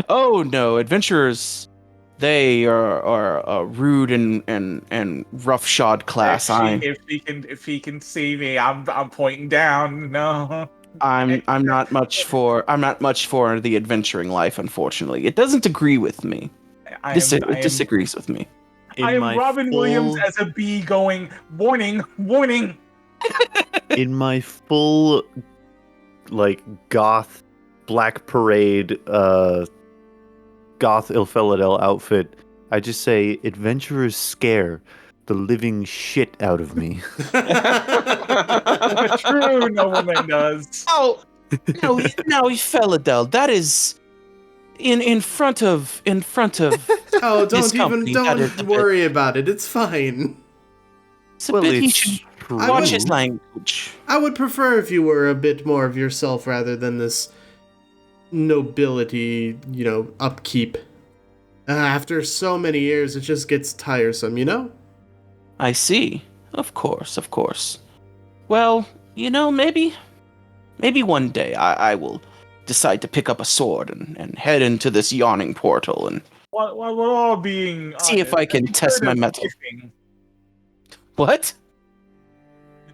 Oh no, adventurers. They are rude and roughshod class. If he can see me, I'm pointing down. No. I'm not much for the adventuring life, unfortunately. It doesn't agree with me. It disagrees with me. I am Robin Williams as a bee going, warning, warning. In my full, goth, Black Parade, goth Ilphelodel outfit, I just say, adventurers scare the living shit out of me. True, no woman does. Oh, no, Ilphelodel, that is... In front of Oh, don't worry about it. It's fine. It's a bit he should watch his language. I would prefer if you were a bit more of yourself rather than this nobility, upkeep. After so many years, it just gets tiresome, I see. Of course. Well, maybe one day I will decide to pick up a sword and head into this Yawning Portal and we're all being see if I can test my mettle. What?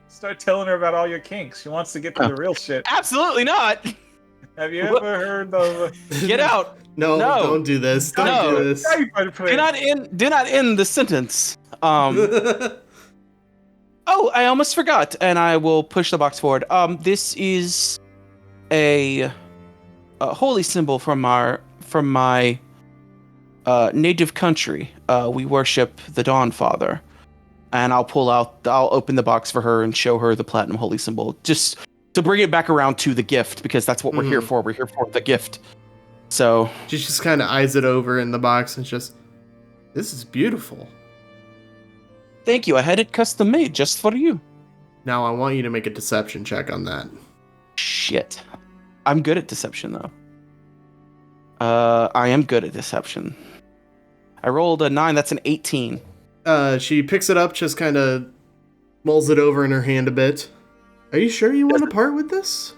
Start telling her about all your kinks. She wants to get to the real shit. Absolutely not. Have you ever heard of Get out! No, No. don't do this. Don't No. do this. Do not end the sentence. Oh, I almost forgot, and I will push the box forward. This is a holy symbol from my native country. We worship the Dawn Father, and I'll open the box for her and show her the platinum holy symbol, just to bring it back around to the gift, because that's what we're here for. We're here for the gift. So She just kind of eyes it over in the box and just, this is beautiful. thank you. I had it custom made just for you. Now I want you to make a deception check on that. Shit. I'm good at deception, though. I am good at deception. I rolled a 9. That's an 18. She picks it up, just kind of mulls it over in her hand a bit. Are you sure you want to part with this?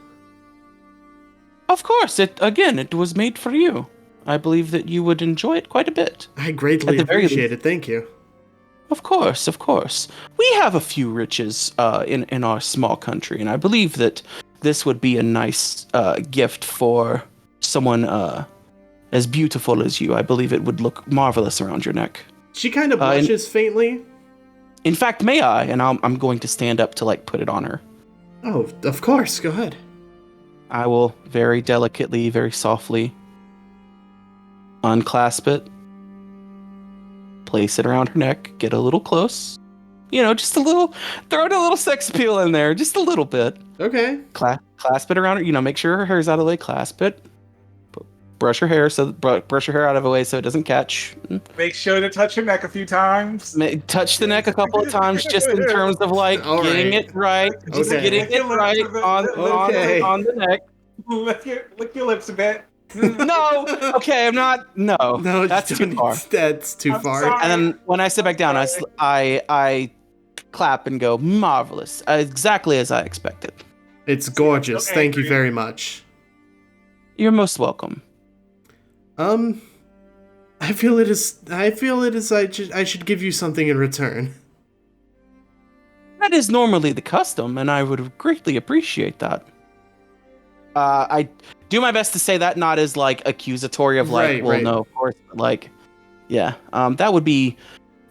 Of course. It was made for you. I believe that you would enjoy it quite a bit. I greatly appreciate it. Thank you. Of course, of course. We have a few riches in our small country, and I believe that this would be a nice gift for someone as beautiful as you. I believe it would look marvelous around your neck. She kind of blushes faintly. In fact, may I? And I'm going to stand up to put it on her. Oh, of course. Go ahead. I will very delicately, very softly unclasp it, place it around her neck, get a little close. Just a little, throw a little sex appeal in there, just a little bit. Okay. Clasp it around her, make sure her hair's out of the way, clasp it. Brush her hair brush her hair out of the way so it doesn't catch. Make sure to touch her neck a few times. Touch the neck a couple of times, just in terms of getting it right. Just getting it right on the neck. Lick your lips a bit. No, okay, I'm not. No, that's too far. That's too far. Sorry. And then when I sit back down, I clap and go, marvelous, exactly as I expected. It's gorgeous. Thank you very much. You're most welcome. I feel it is. I should give you something in return. That is normally the custom, and I would greatly appreciate that. I do my best to say that not as accusatory of Right. no, of course, but yeah. That would be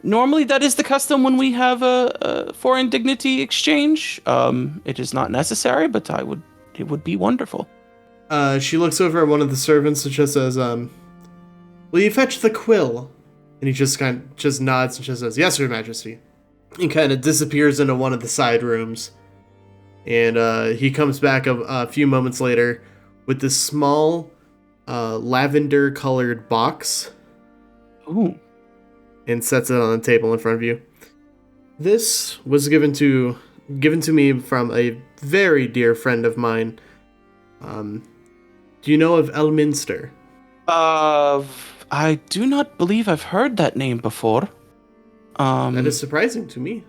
normally that is the custom when we have a foreign dignity exchange. It is not necessary, but it would be wonderful. She looks over at one of the servants and just says, will you fetch the quill? And he just nods and just says, yes, Your Majesty. He kind of disappears into one of the side rooms. And he comes back a few moments later with this small lavender-colored box. Ooh. And sets it on the table in front of you. This was given to me from a very dear friend of mine. Do you know of Elminster? I do not believe I've heard that name before. That is surprising to me.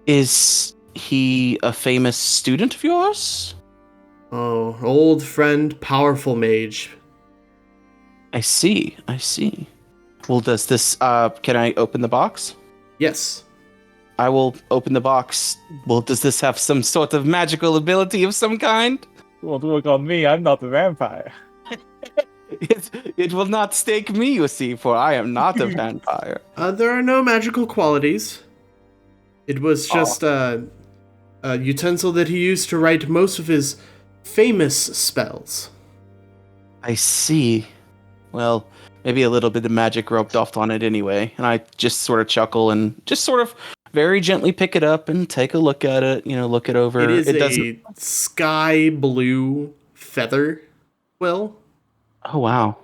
Is he a famous student of yours? Oh, old friend, powerful mage. I see. Well, does this, can I open the box? Yes. I will open the box. Well, does this have some sort of magical ability of some kind? Won't work on me. I'm not the vampire. It will not stake me, you see, for I am not a vampire. There are no magical qualities. It was just a utensil that he used to write most of his famous spells. I see. Well, maybe a little bit of magic rubbed off on it anyway. And I just sort of chuckle and just sort of very gently pick it up and take a look at it, look it over. It is a sky blue feather quill. Oh, wow.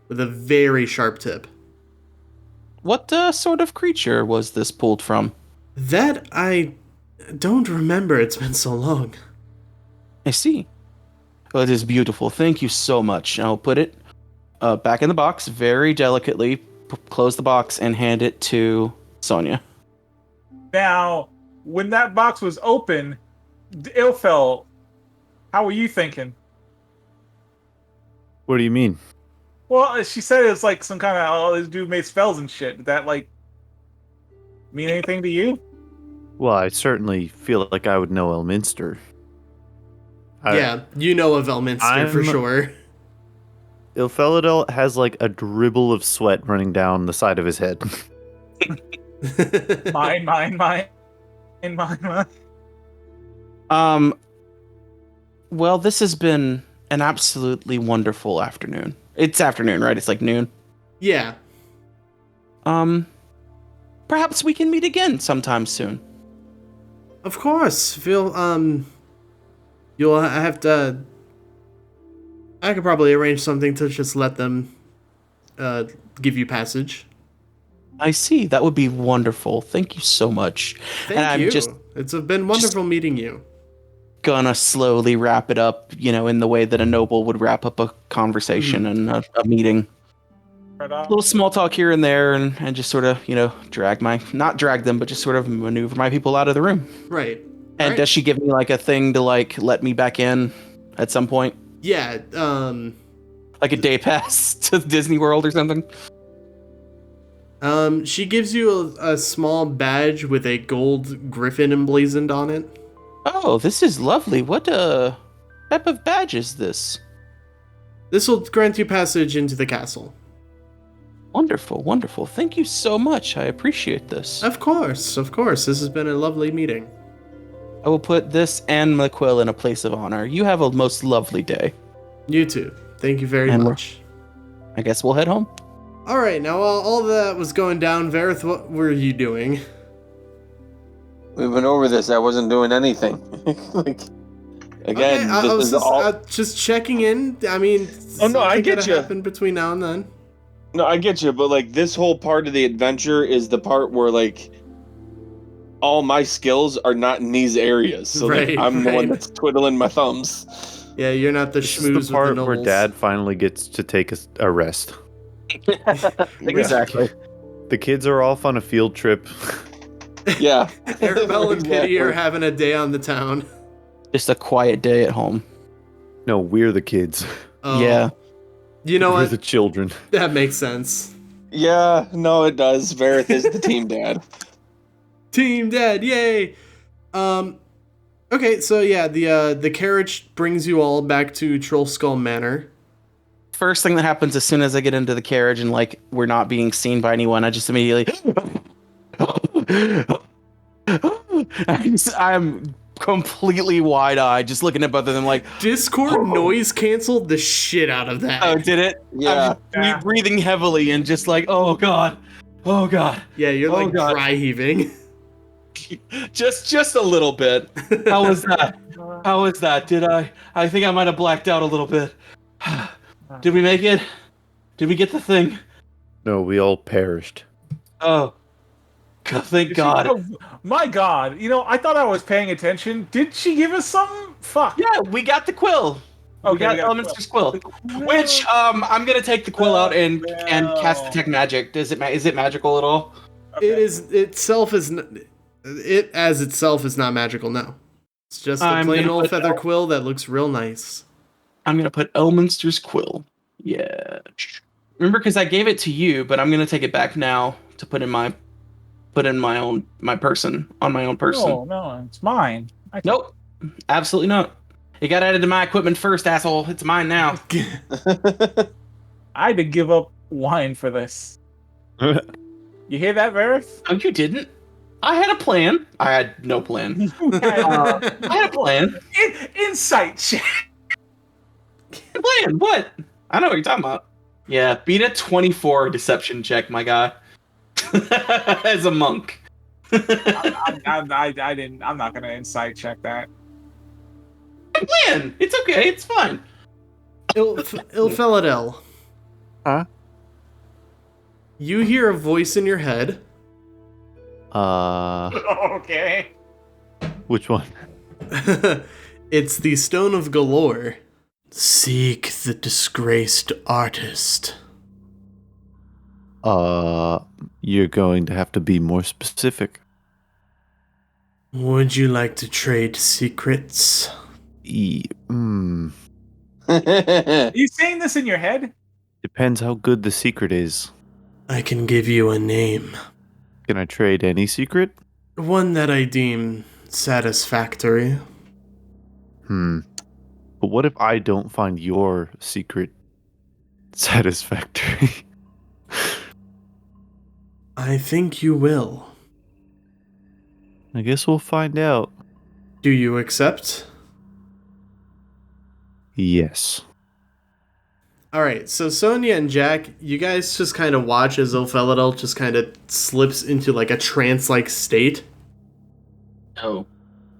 With a very sharp tip. What sort of creature was this pulled from? That I don't remember. It's been so long. I see. Well, it is beautiful. Thank you so much. I'll put it back in the box very delicately, close the box, and hand it to Sonia. Now, when that box was open, Ilphel, how were you thinking? What do you mean? Well, she said it's some kind of, this dude made spells and shit. Did that, mean anything to you? Well, I certainly feel like I would know Elminster. Yeah, you know of Elminster for I'm- sure. Ilphelodel has like a dribble of sweat running down the side of his head. Mine. Well, this has been an absolutely wonderful afternoon. It's afternoon, right? It's like noon. Yeah. Perhaps we can meet again sometime soon. Of course. You'll have to. I could probably arrange something to just let them give you passage. I see. That would be wonderful. Thank you so much. Thank and you. I'm just It's been wonderful meeting you. gonna slowly wrap it up, in the way that a noble would wrap up a conversation and a meeting. Right A on. little small talk here and there, and just sort of, not drag them, but just sort of maneuver my people out of the room. Right. And Alright. does she give me like a thing to like let me back in at some point? Yeah. Like a day pass to Disney World or something? She gives you a small badge with a gold griffin emblazoned on it. Oh, this is lovely. What type of badge is this? This will grant you passage into the castle. Wonderful, wonderful. Thank you so much. I appreciate this. Of course. This has been a lovely meeting. I will put this and McQuill in a place of honor. You have a most lovely day. You too. Thank you very And much. I guess we'll head home. All right, now while all that was going down, Varroth, what were you doing? We went over this. I wasn't doing anything. Again, Okay, I this was is just, all. just checking in. I mean, Oh, no, I something get gotta you. happen between now and then. No, I get you, but this whole part of the adventure is the part where all my skills are not in these areas. So Right, I'm the one right. that's twiddling my thumbs. Yeah, you're not the This schmooze is the with the part nobles. where Dad finally gets to take a rest. Exactly. The kids are off on a field trip. Yeah. Arabelle and Pity are Exactly. having a day on the town. Just a quiet day at home. No, we're the kids. Oh, Yeah. You know We're what? the children. That makes sense. Yeah, no, it does. Varroth is the team dad. Team Dad, yay! Okay, so yeah, the carriage brings you all back to Troll Skull Manor. First thing that happens as soon as I get into the carriage and we're not being seen by anyone, I just immediately I'm completely wide-eyed, just looking at both of them like, Discord noise canceled the shit out of that. oh, did it? Yeah. I'm just breathing heavily and just like, oh god. Yeah, you're Oh, like God. dry heaving. Just a little bit. How was that? How was that? I think I might have blacked out a little bit. Did we make it? Did we get the thing? No, we all perished. Oh. Thank God. Oh, my God. I thought I was paying attention. Did she give us something? Fuck. Yeah, we got the quill. We Okay, got we got Elementor's quill. Which I'm gonna take the quill out and cast detect magic. Is it magical at all? It as itself is not magical. No, it's just a I'm plain gonna old put feather El- quill that looks real nice. I'm gonna put Elminster's quill. Yeah. Remember, because I gave it to you, but I'm gonna take it back now to put in my person on my own person. No, it's mine. Nope, absolutely not. It got added to my equipment first, asshole. It's mine now. I had to give up wine for this. You hear that, Varroth? Oh, you didn't? I had a plan. I had no plan. I had a plan. Insight check. Plan? What? I know what you're talking about. Yeah, beat a 24 deception check, my guy. As a monk. I didn't. I'm not gonna insight check that. Plan. It's okay. It's fine. Ilphelodel. Huh? You hear a voice in your head. Okay. Which one? It's the Stone of Golorr. Seek the disgraced artist. You're going to have to be more specific. Would you like to trade secrets? Are you saying this in your head? Depends how good the secret is. I can give you a name. Can I trade any secret? One that I deem satisfactory. But what if I don't find your secret satisfactory? I think you will. I guess we'll find out. Do you accept? Yes. Alright, so Sonia and Jack, you guys just kind of watch as Ilphelodel just kind of slips into like a trance-like state. Oh.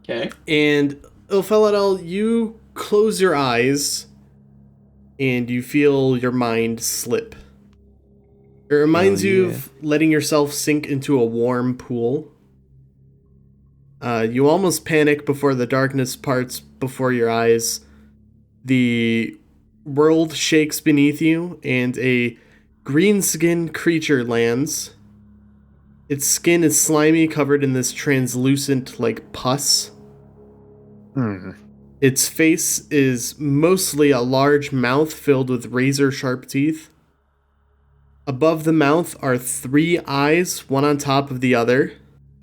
Okay. And Ilphelodel, you close your eyes and you feel your mind slip. It reminds you of letting yourself sink into a warm pool. You almost panic before the darkness parts before your eyes. The world shakes beneath you, and a green-skinned creature lands. Its skin is slimy, covered in this translucent, like, pus. Its face is mostly a large mouth filled with razor-sharp teeth. Above the mouth are 3 eyes, one on top of the other.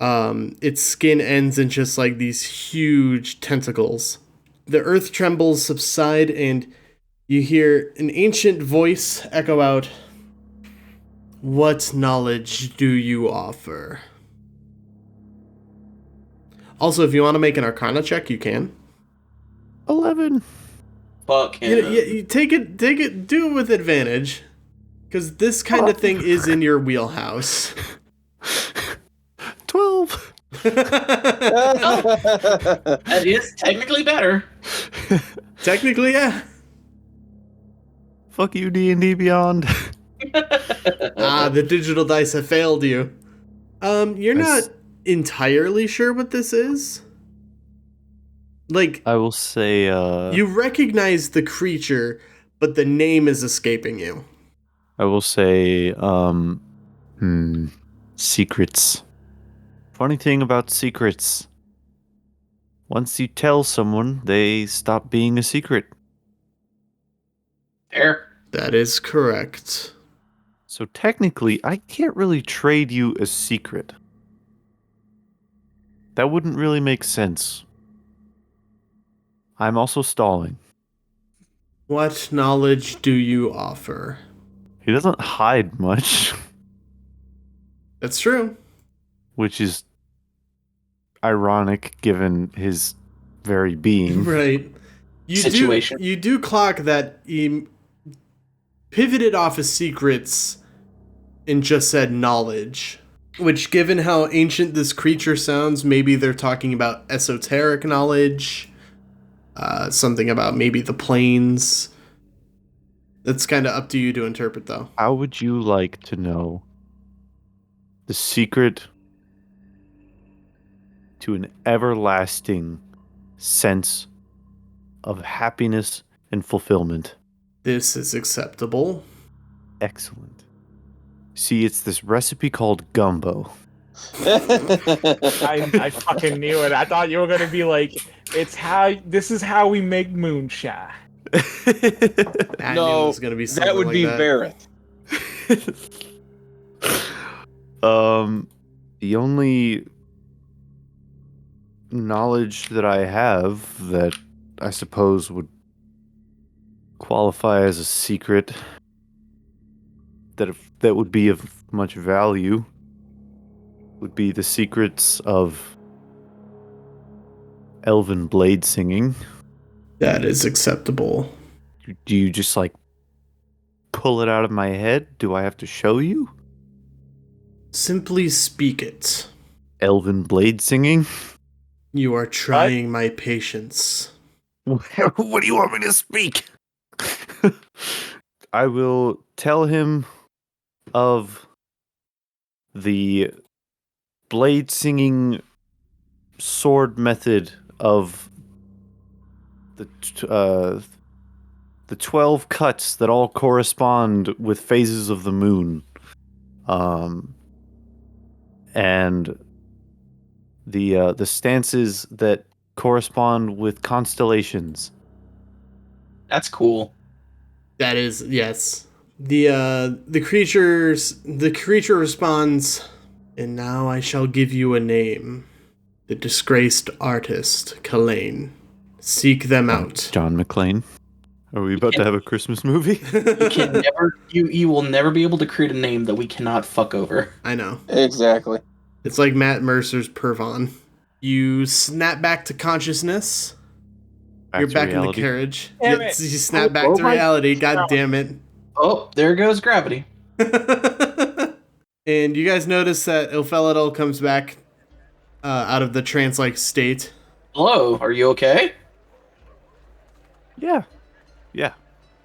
Its skin ends in just like these huge tentacles. The earth trembles subside, and you hear an ancient voice echo out, "What knowledge do you offer?" Also, if you want to make an Arcana check, you can. 11. Fuck him. You take it, do it with advantage, because this kind of thing is in your wheelhouse. 12. That is technically better. Technically, yeah. Fuck you, D&D Beyond. The digital dice have failed you. You're not entirely sure what this is. Like, I will say, you recognize the creature, but the name is escaping you. I will say, secrets. Funny thing about secrets. Once you tell someone, they stop being a secret. Fair. That is correct. So technically, I can't really trade you a secret. That wouldn't really make sense. I'm also stalling. What knowledge do you offer? He doesn't hide much, That's true. which is ironic given his very being. Right. Situation. You do clock that he pivoted off his secrets and just said knowledge. Which, given how ancient this creature sounds, maybe they're talking about esoteric knowledge. Something about maybe the planes. That's kind of up to you to interpret, though. How would you like to know the secret to an everlasting sense of happiness and fulfillment? This is acceptable. Excellent. See, it's this recipe called gumbo. I fucking knew it. I thought you were gonna be like, this is how we make moonshine. I knew it was gonna be something that would like be that. Varroth. The only knowledge that I have that I suppose would qualify as a secret that would be of much value would be the secrets of elven blade singing. That is acceptable. Do you just like pull it out of my head? Do I have to show you? Simply speak it. Elven blade singing? You are trying my patience. What do you want me to speak? I will tell him of the blade singing sword method of the 12 cuts that all correspond with phases of the moon, and the stances that correspond with constellations. That's cool. That is, yes. The creature responds, "And now I shall give you a name. The disgraced artist, Kalain, Seek them out. John McClane. Are we about to have a Christmas movie? You will never be able to create a name that we cannot fuck over. I know. Exactly. It's like Matt Mercer's Pervon. You snap back to consciousness. You're to back in the reality. carriage. Damn Yes, it. you snap back Oh to my reality. God damn it. Oh, there goes gravity. And you guys notice that Ilphelodel comes back out of the trance-like state. Hello, are you okay? Yeah. Yeah.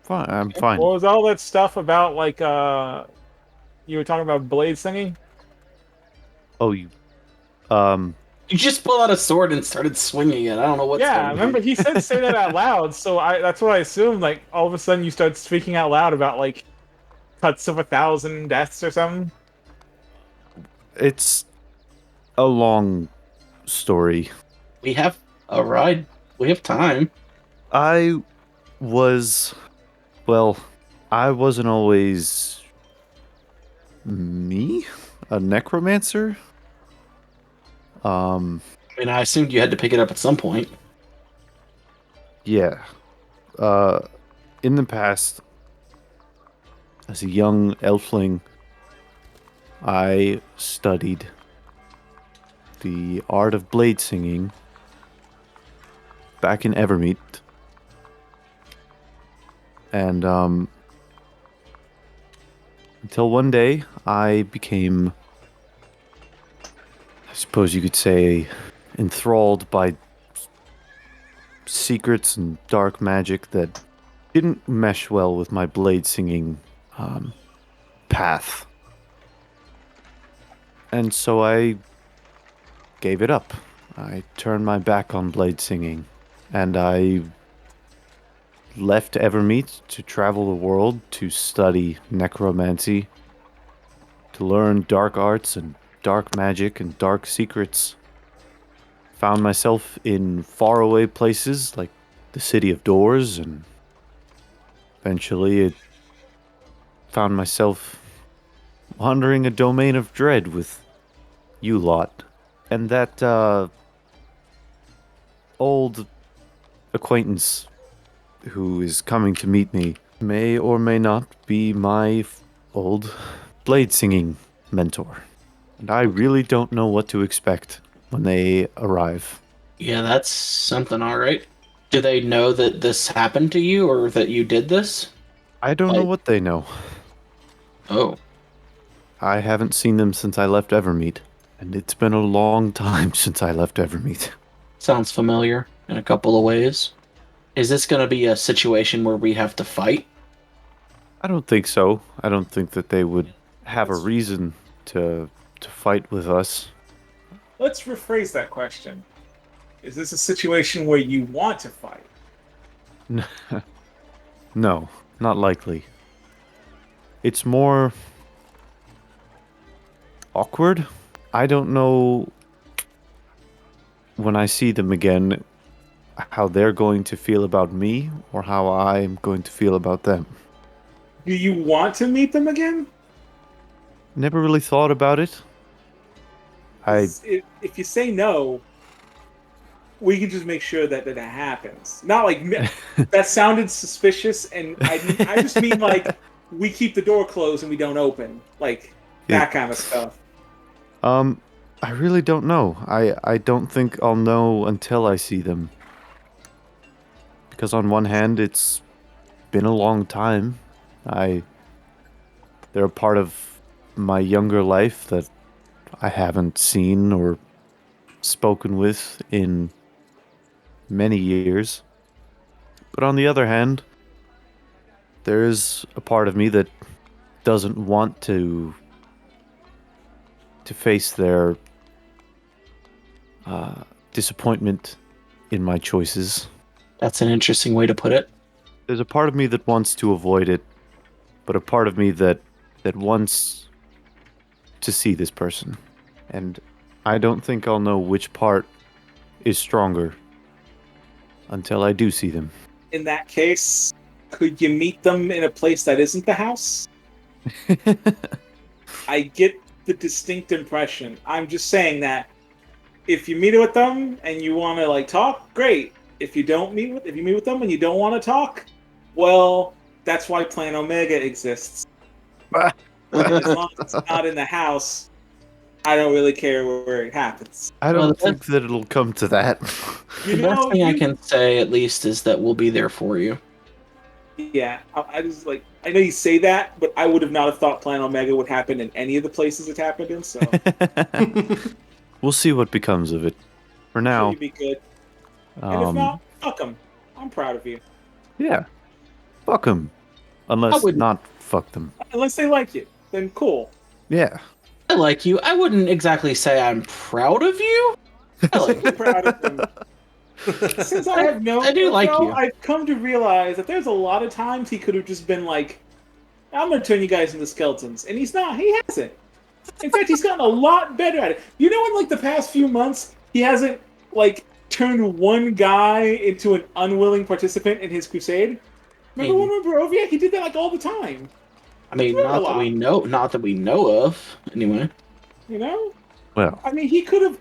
Fine. I'm fine. What was all that stuff about, like, you were talking about blade singing? Oh, you. You just pulled out a sword and started swinging it. I don't know what's Yeah, going remember on. he said say that out loud, so that's what I assumed. Like all of a sudden you start speaking out loud about like cuts of 1,000 deaths or something. It's a long story. We have a ride. We have time. I was. Well, I wasn't always. Me? A necromancer? I mean, I assumed you had to pick it up at some point. Yeah. In the past, as a young elfling, I studied the art of blade singing back in Evermeet. And, until one day, I became, I suppose you could say, enthralled by secrets and dark magic that didn't mesh well with my blade singing path. And so I gave it up. I turned my back on blade singing, and I left Evermeet to travel the world to study necromancy, to learn dark arts and dark magic and dark secrets. Found myself in faraway places like the City of Doors, and eventually found myself wandering a domain of dread with you lot. And that old acquaintance who is coming to meet me may or may not be my old blade singing mentor. And I really don't know what to expect when they arrive. Yeah, that's something, all right. Do they know that this happened to you or that you did this? I don't know Like- what they know. Oh, I haven't seen them since I left Evermeet, and it's been a long time since I left Evermeet. sounds familiar in a couple of ways. Is this going to be a situation where we have to fight? I don't think so. I don't think that they would have a reason to fight with us. Let's rephrase that question. Is this a situation where you want to fight? No, not likely. It's more awkward. I don't know when I see them again how they're going to feel about me or how I'm going to feel about them. Do you want to meet them again? Never really thought about it. If you say no, we can just make sure that that happens. Not like that sounded suspicious, and I just mean like we keep the door closed and we don't open, like that kind of stuff. I really don't know. I don't think I'll know until I see them. Because on one hand, it's been a long time. They're a part of my younger life that I haven't seen or spoken with in many years. But on the other hand, there is a part of me that doesn't want to face their disappointment in my choices. That's an interesting way to put it. There's a part of me that wants to avoid it, but a part of me that wants to see this person. And I don't think I'll know which part is stronger until I do see them. In that case, could you meet them in a place that isn't the house? I get the distinct impression. I'm just saying that if you meet with them and you want to like talk, great. if you meet with them and you don't want to talk, well, that's why Plan Omega exists. And as long as it's not in the house, I don't really care where it happens. I Well, don't think that it'll come to that. You The best know, thing I can say, at least, is that we'll be there for you. Yeah, I just like I know you say that, but I would have not have thought Plan Omega would happen in any of the places it happened in. So We'll see what becomes of it. For sure now, you'd be good. And if um, not, fuck them. I'm proud of you. yeah, fuck them. Unless wouldn't- not fuck them. Unless they like you, then cool. Yeah. I like you. I wouldn't exactly say I'm proud of you. I like I'm proud of them. Since I have known I do him, like though, you. I've come to realize that there's a lot of times he could have just been like, I'm gonna turn you guys into skeletons. And he's not. He hasn't. In fact, he's gotten a lot better at it. You know, in like the past few months, he hasn't like turned one guy into an unwilling participant in his crusade. Remember when we were over? Yeah, he did that like all the time. I mean, not that we know of, anyway. You know? Well, I mean, he could have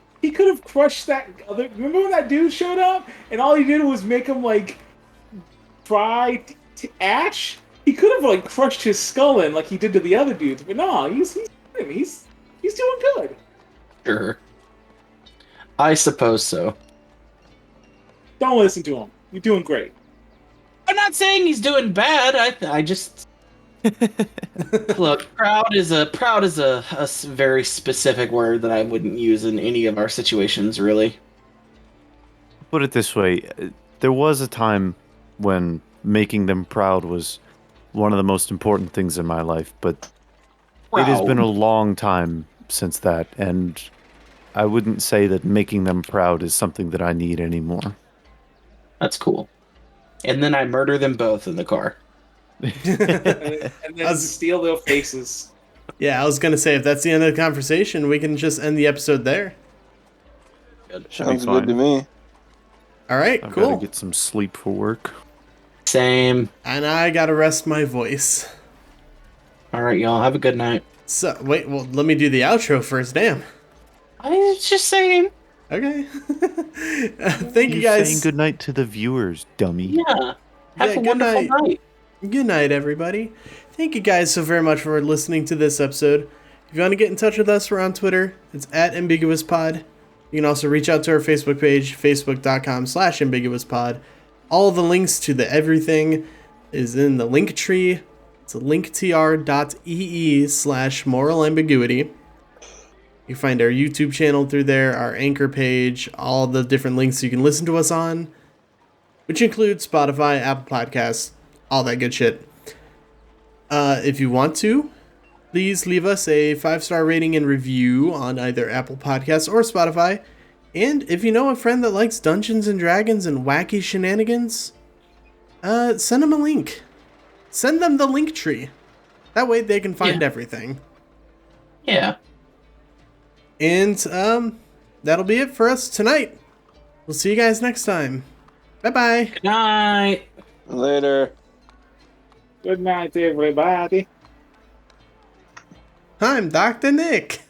crushed that other. Remember when that dude showed up and all he did was make him like fry ash? He could have like crushed his skull in like he did to the other dudes, but no, he's doing good. Sure. I suppose so. Don't listen to him. You're doing great. I'm not saying he's doing bad. I just look. Proud is a very specific word that I wouldn't use in any of our situations, really. put it this way. There was a time when making them proud was one of the most important things in my life, but it has been a long time since that, and I wouldn't say that making them proud is something that I need anymore. That's cool. And then I murder them both in the car. And then steal their faces. Yeah, I was gonna say if that's the end of the conversation, we can just end the episode there. Sounds good to me. All right, I've cool. got to get some sleep for work. Same. And I gotta rest my voice. All right, y'all. Have a good night. So wait, well, let me do the outro first. Damn. I was just saying. Okay. Thank you You're guys. saying goodnight to the viewers, dummy. Yeah. Have Yeah, a good wonderful night. night. Good night, everybody. Thank you guys so very much for listening to this episode. If you want to get in touch with us, we're on Twitter. It's @AmbiguousPod. You can also reach out to our Facebook page, facebook.com/AmbiguousPod. All the links to the everything is in the link tree. It's linktr.ee/moralambiguity. You can find our YouTube channel through there, our Anchor page, all the different links you can listen to us on, which include Spotify, Apple Podcasts, all that good shit. If you want to, please leave us a 5-star rating and review on either Apple Podcasts or Spotify. And if you know a friend that likes Dungeons and Dragons and wacky shenanigans, send them a link. Send them the link tree. That way they can find everything. Yeah. And that'll be it for us tonight. We'll see you guys next time. Bye-bye. Good night. Later. Good night, everybody. I'm Dr. Nick.